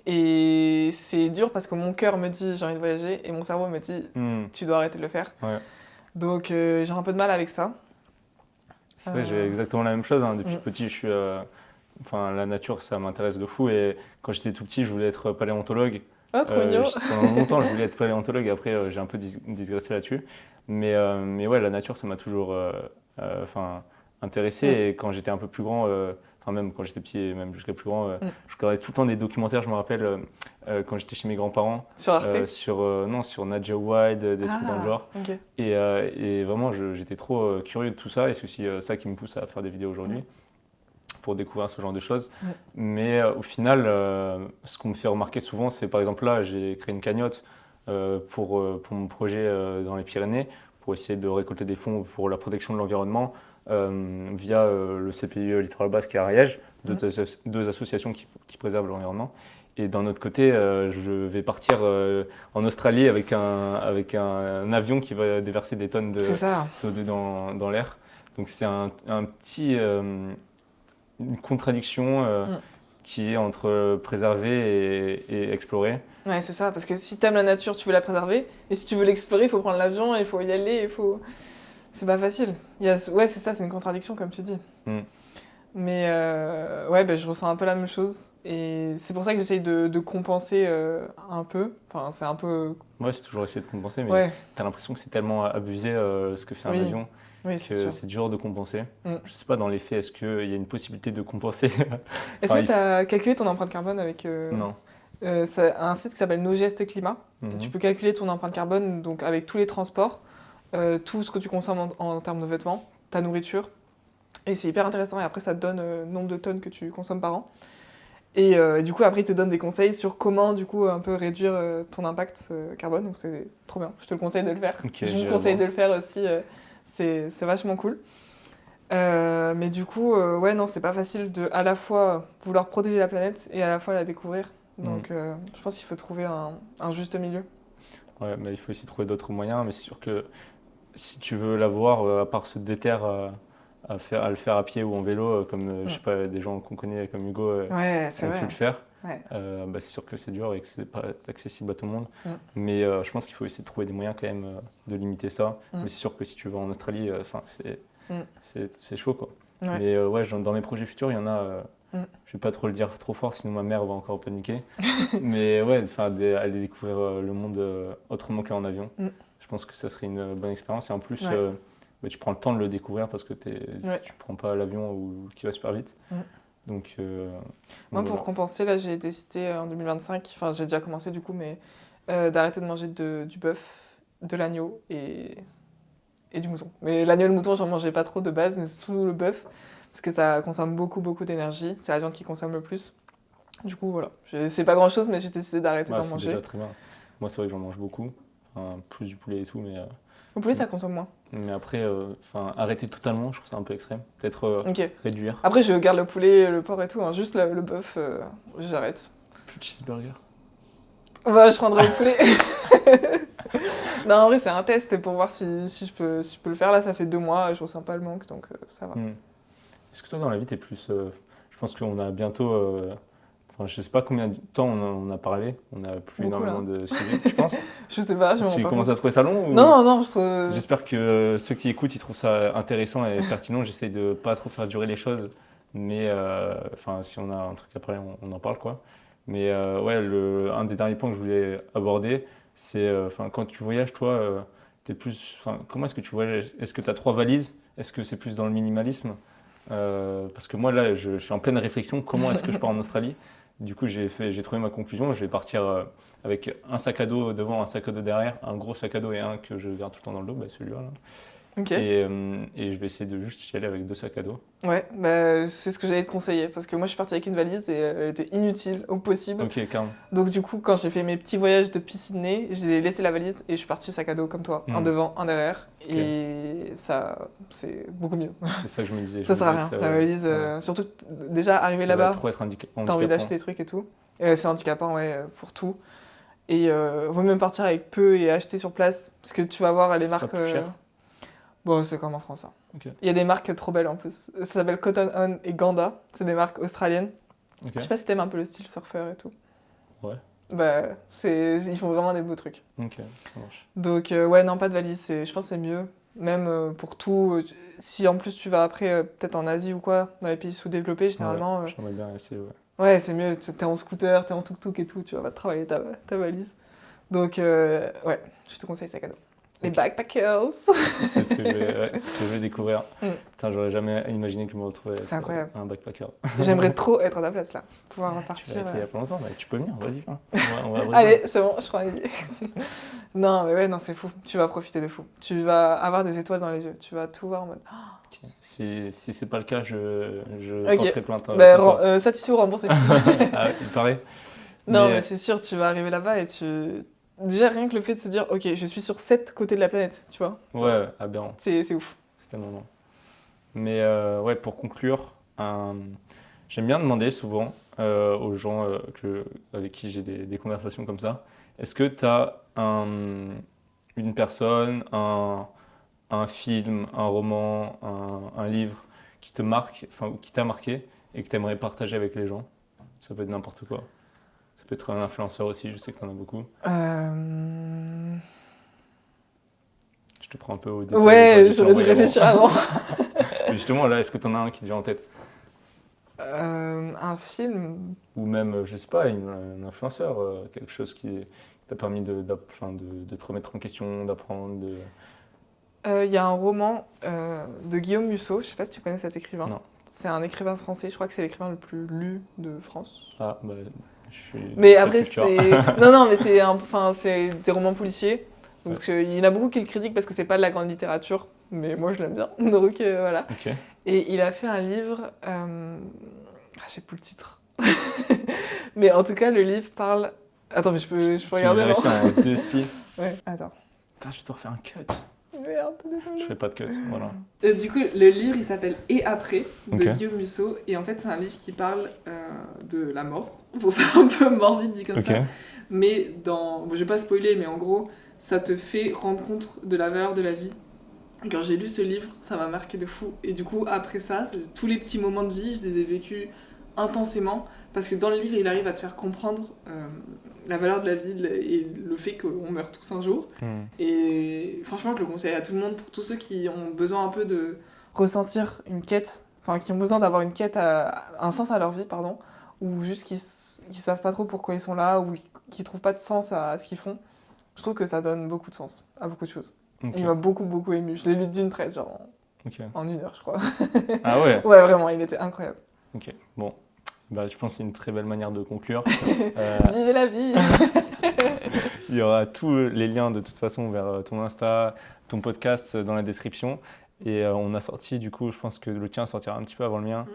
Et c'est dur parce que mon cœur me dit j'ai envie de voyager et mon cerveau me dit tu dois arrêter de le faire. Ouais. Donc j'ai un peu de mal avec ça. C'est vrai, j'ai exactement la même chose. Hein. Depuis petit, je suis, enfin, la nature, ça m'intéresse de fou. Et quand j'étais tout petit, je voulais être paléontologue. Oh, trop mignon. Pendant longtemps, je voulais être paléontologue. Après, j'ai un peu digressé là-dessus. Mais ouais, la nature, ça m'a toujours intéressé. Et quand j'étais un peu plus grand, enfin même quand j'étais petit et même jusqu'à plus grand, je regardais tout le temps des documentaires. Je me rappelle quand j'étais chez mes grands-parents. Sur Arte? Non, sur Nadja Wide, des trucs dans le genre. Ok. Et vraiment, j'étais trop curieux de tout ça, et c'est aussi ça qui me pousse à faire des vidéos aujourd'hui, pour découvrir ce genre de choses. Mais au final, ce qu'on me fait remarquer souvent, c'est par exemple là, j'ai créé une cagnotte pour mon projet dans les Pyrénées, pour essayer de récolter des fonds pour la protection de l'environnement via le CPI Littoral Basque et Ariège, deux associations qui préservent l'environnement. Et d'un autre côté, je vais partir en Australie avec un avion qui va déverser des tonnes de CO2 dans l'air. Donc c'est un petit, une contradiction qui est entre préserver et explorer. Ouais, c'est ça, parce que si t'aimes la nature, tu veux la préserver, et si tu veux l'explorer, il faut prendre l'avion, il faut y aller, il faut... C'est pas facile. Ouais, c'est ça, c'est une contradiction, comme tu dis. Mais ouais, ben, je ressens un peu la même chose, et c'est pour ça que j'essaye de compenser un peu. Enfin, c'est un peu... Ouais, c'est toujours essayer de compenser, mais t'as l'impression que c'est tellement abusé ce que fait un avion. Oui, que c'est dur de compenser. Je sais pas, dans les faits, est-ce qu'il y a une possibilité de compenser? Est-ce que tu as calculé ton empreinte carbone avec Non. c'est un site qui s'appelle Nos Gestes Climat. Tu peux calculer ton empreinte carbone donc avec tous les transports, tout ce que tu consommes en termes de vêtements, ta nourriture. Et c'est hyper intéressant. Et après, ça te donne le nombre de tonnes que tu consommes par an. Et du coup, après, il te donne des conseils sur comment, du coup, un peu réduire ton impact carbone. Donc, c'est trop bien. Je te le conseille de le faire. Je vous conseille de le faire aussi. C'est vachement cool. Mais du coup, ouais, non, c'est pas facile de à la fois vouloir protéger la planète et à la fois la découvrir. Donc, je pense qu'il faut trouver un juste milieu. Ouais, mais il faut aussi trouver d'autres moyens. Mais c'est sûr que si tu veux la voir, à part se déterre à le faire à pied ou en vélo, comme je sais pas, des gens qu'on connaît comme Hugo ont pu le faire, bah, c'est sûr que c'est dur et que c'est pas accessible à tout le monde. Mais je pense qu'il faut essayer de trouver des moyens quand même de limiter ça. Mais c'est sûr que si tu vas en Australie, c'est chaud, quoi. Mais ouais, dans mes projets futurs, il y en a. Je vais pas trop le dire trop fort, sinon ma mère va encore paniquer. Mais ouais, aller découvrir le monde autrement qu'en avion. Je pense que ça serait une bonne expérience. Et en plus, bah, tu prends le temps de le découvrir parce que tu prends pas l'avion qui va super vite. Donc, moi, pour compenser, là, j'ai décidé en 2025, enfin j'ai déjà commencé du coup, mais d'arrêter de manger du bœuf, de l'agneau et du mouton. Mais l'agneau et le mouton, j'en mangeais pas trop de base, mais c'est tout le bœuf. Parce que ça consomme beaucoup d'énergie. C'est la viande qui consomme le plus. Du coup, voilà. C'est pas grand chose, mais j'ai décidé d'arrêter d'en manger. C'est déjà très bien. Moi, c'est vrai que j'en mange beaucoup. Enfin, plus du poulet et tout, mais... Le poulet, ça consomme moins. Mais après, arrêter totalement, je trouve ça un peu extrême. Peut-être réduire. Après, je garde le poulet, le porc et tout. Hein. Juste le bœuf, j'arrête. Plus de cheeseburger. Bah, je prendrai le poulet. Non, en vrai, c'est un test pour voir si je peux le faire. Là, ça fait 2 mois, je ressens pas le manque, donc ça va. Est-ce que toi, dans la vie, t'es plus... je pense qu'on a bientôt... je sais pas combien de temps on a parlé. On a plus beaucoup, énormément de sujets, tu penses? Je sais pas, je m'en rends pas compte. Tu commences à trouver ça long ou... Non, je trouve... J'espère que ceux qui écoutent, ils trouvent ça intéressant et pertinent. J'essaie de pas trop faire durer les choses. Mais si on a un truc à parler, on en parle, quoi. Mais ouais, un des derniers points que je voulais aborder, c'est quand tu voyages, toi, t'es plus... comment est-ce que tu voyages? Est-ce que tu as 3 valises? Est-ce que c'est plus dans le minimalisme? Parce que moi, là, je suis en pleine réflexion. Comment est-ce que je pars en Australie? Du coup, j'ai trouvé ma conclusion. Je vais partir avec un sac à dos devant, un sac à dos derrière, un gros sac à dos et un que je garde tout le temps dans le dos, celui-là. Là. Et je vais essayer de juste y aller avec 2 sacs à dos. Ouais, bah, c'est ce que j'allais te conseiller. Parce que moi, je suis partie avec une valise et elle était inutile au possible. Ok, carrément. Donc du coup, quand j'ai fait mes petits voyages depuis Sydney, j'ai laissé la valise et je suis partie sac à dos comme toi. Un devant, un derrière. Et ça, c'est beaucoup mieux. C'est ça que je me disais. Ça sert à rien, la valise. Surtout, déjà, arriver là-bas, t'as envie d'acheter des trucs et tout. C'est handicapant, ouais, pour tout. Et vaut même partir avec peu et acheter sur place. Parce que tu vas voir les marques... Pas plus cher. Bon, c'est comme en France. Hein. Okay. Il y a des marques trop belles en plus. Ça s'appelle Cotton On et Ganda. C'est des marques australiennes. Okay. Je sais pas si t'aimes un peu le style surfeur et tout. Ouais. Bah, ils font vraiment des beaux trucs. Ok, ça marche. Donc, ouais, non, pas de valise. Je pense que c'est mieux. Même pour tout. Si en plus tu vas après, peut-être en Asie ou quoi, dans les pays sous-développés, généralement. Ouais, j'aimerais bien essayer, ouais. Ouais, c'est mieux. T'es en scooter, t'es en tuk-tuk et tout. Tu vas pas travailler ta valise. Donc, ouais, je te conseille sac à dos. Les Ok. backpackers. C'est ce que c'est ce que je vais découvrir. Mm. Putain, j'aurais jamais imaginé que je me retrouvais C'est incroyable. un backpacker. J'aimerais trop être à ta place là. Pouvoir Tu vas partir. être il y a pas longtemps, mais tu peux venir, vas-y, viens. On va à Brisbane. Allez, c'est bon, je crois. Non, mais ouais, non, c'est fou. Tu vas profiter de fou. Tu vas avoir des étoiles dans les yeux. Tu vas tout voir en mode. Ok. Si c'est pas le cas, je Ok. porterai plainte. Bah, contre toi. satisfait ou remboursé. Ah, il paraît. Non, Mais, mais c'est sûr, tu vas arriver là-bas et tu. Déjà, rien que le fait de se dire, ok, je suis sur 7 côtés de la planète, tu vois. ouais, aberrant. C'est ouf. C'est tellement long. Mais ouais, pour conclure, j'aime bien demander souvent aux gens avec qui j'ai des conversations comme ça, est-ce que tu as une personne, un film, un roman, un livre qui te marque, enfin, ou qui t'a marqué et que tu aimerais partager avec les gens? Ça peut être n'importe quoi. Ça peut être un influenceur aussi, je sais que tu en as beaucoup. Je te prends un peu au début. Ouais, j'aurais dû réfléchir avant. Justement, là, est-ce que tu en as un qui te vient en tête? Un film. Ou même, je sais pas, un influenceur, quelque chose qui t'a permis de te remettre en question, d'apprendre. Il y a un roman de Guillaume Musso, je sais pas si tu connais cet écrivain. Non. C'est un écrivain français, je crois que c'est l'écrivain le plus lu de France. Ah, bah, je suis. Mais pas de après, culture. c'est. Non, mais c'est des romans policiers. Donc il y en a beaucoup qui le critiquent parce que c'est pas de la grande littérature. Mais moi, je l'aime bien. Donc voilà. Ok. Et il a fait un livre. J'ai plus le titre. Mais en tout cas, le livre parle. Attends, mais je peux regarder Tu non vérifies en 2 speed. Ouais, attends. Putain, je dois refaire un cut. Merde, Je désolé. fais pas de cut, voilà. Du coup, le livre, il s'appelle Et après, de Ok. Guillaume Musso. Et en fait, c'est un livre qui parle de la mort. Bon, c'est un peu morbide dit comme Ok. ça. Mais bon, je vais pas spoiler, mais en gros, ça te fait rendre compte de la valeur de la vie. Et quand j'ai lu ce livre, ça m'a marqué de fou. Et du coup, après ça, tous les petits moments de vie, je les ai vécus intensément. Parce que dans le livre, il arrive à te faire comprendre la valeur de la vie et le fait qu'on meurt tous un jour. Et franchement, je le conseille à tout le monde, pour tous ceux qui ont besoin un peu de ressentir une quête, enfin qui ont besoin d'avoir une quête, un sens à leur vie, pardon, ou juste qui savent pas trop pourquoi ils sont là, ou qui trouvent pas de sens à ce qu'ils font. Je trouve que ça donne beaucoup de sens à beaucoup de choses. Ok. Et il m'a beaucoup, beaucoup ému. Je l'ai lu d'une traite, genre Ok. en 1 heure, je crois. Ah ouais. Ouais, vraiment, il était incroyable. Ok. Bon. Bah, je pense que c'est une très belle manière de conclure. Vivez la vie. Il y aura tous les liens de toute façon vers ton Insta, ton podcast dans la description. Et on a sorti, du coup, je pense que le tien sortira un petit peu avant le mien,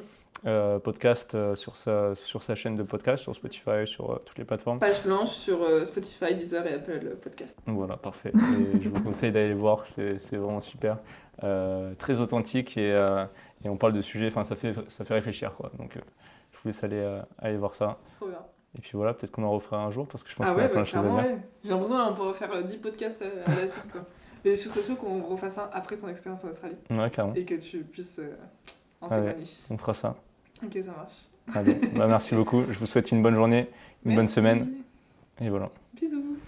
podcast sur sa chaîne de podcast, sur Spotify, sur toutes les plateformes. Page blanche sur Spotify, Deezer et Apple Podcast. Voilà, parfait. Et je vous conseille d'aller voir, c'est vraiment super. Très authentique et on parle de sujets, enfin ça fait réfléchir quoi. Donc je vous laisse aller voir ça. Trop bien. Et puis voilà, peut-être qu'on en refera un jour parce que je pense Ah qu'on a ouais, plein bah, de choses à clairement, dire. ouais. J'ai l'impression là, on pourrait faire 10 podcasts à la suite, quoi. Mais je serais sûre qu'on refasse ça après ton expérience en Australie Ouais, carrément. et que tu puisses en Ah ouais. témoigner. On fera ça. Ok, ça marche. Allez, bah, merci beaucoup. Je vous souhaite une bonne journée, une bonne Merci. semaine. Et voilà. Bisous.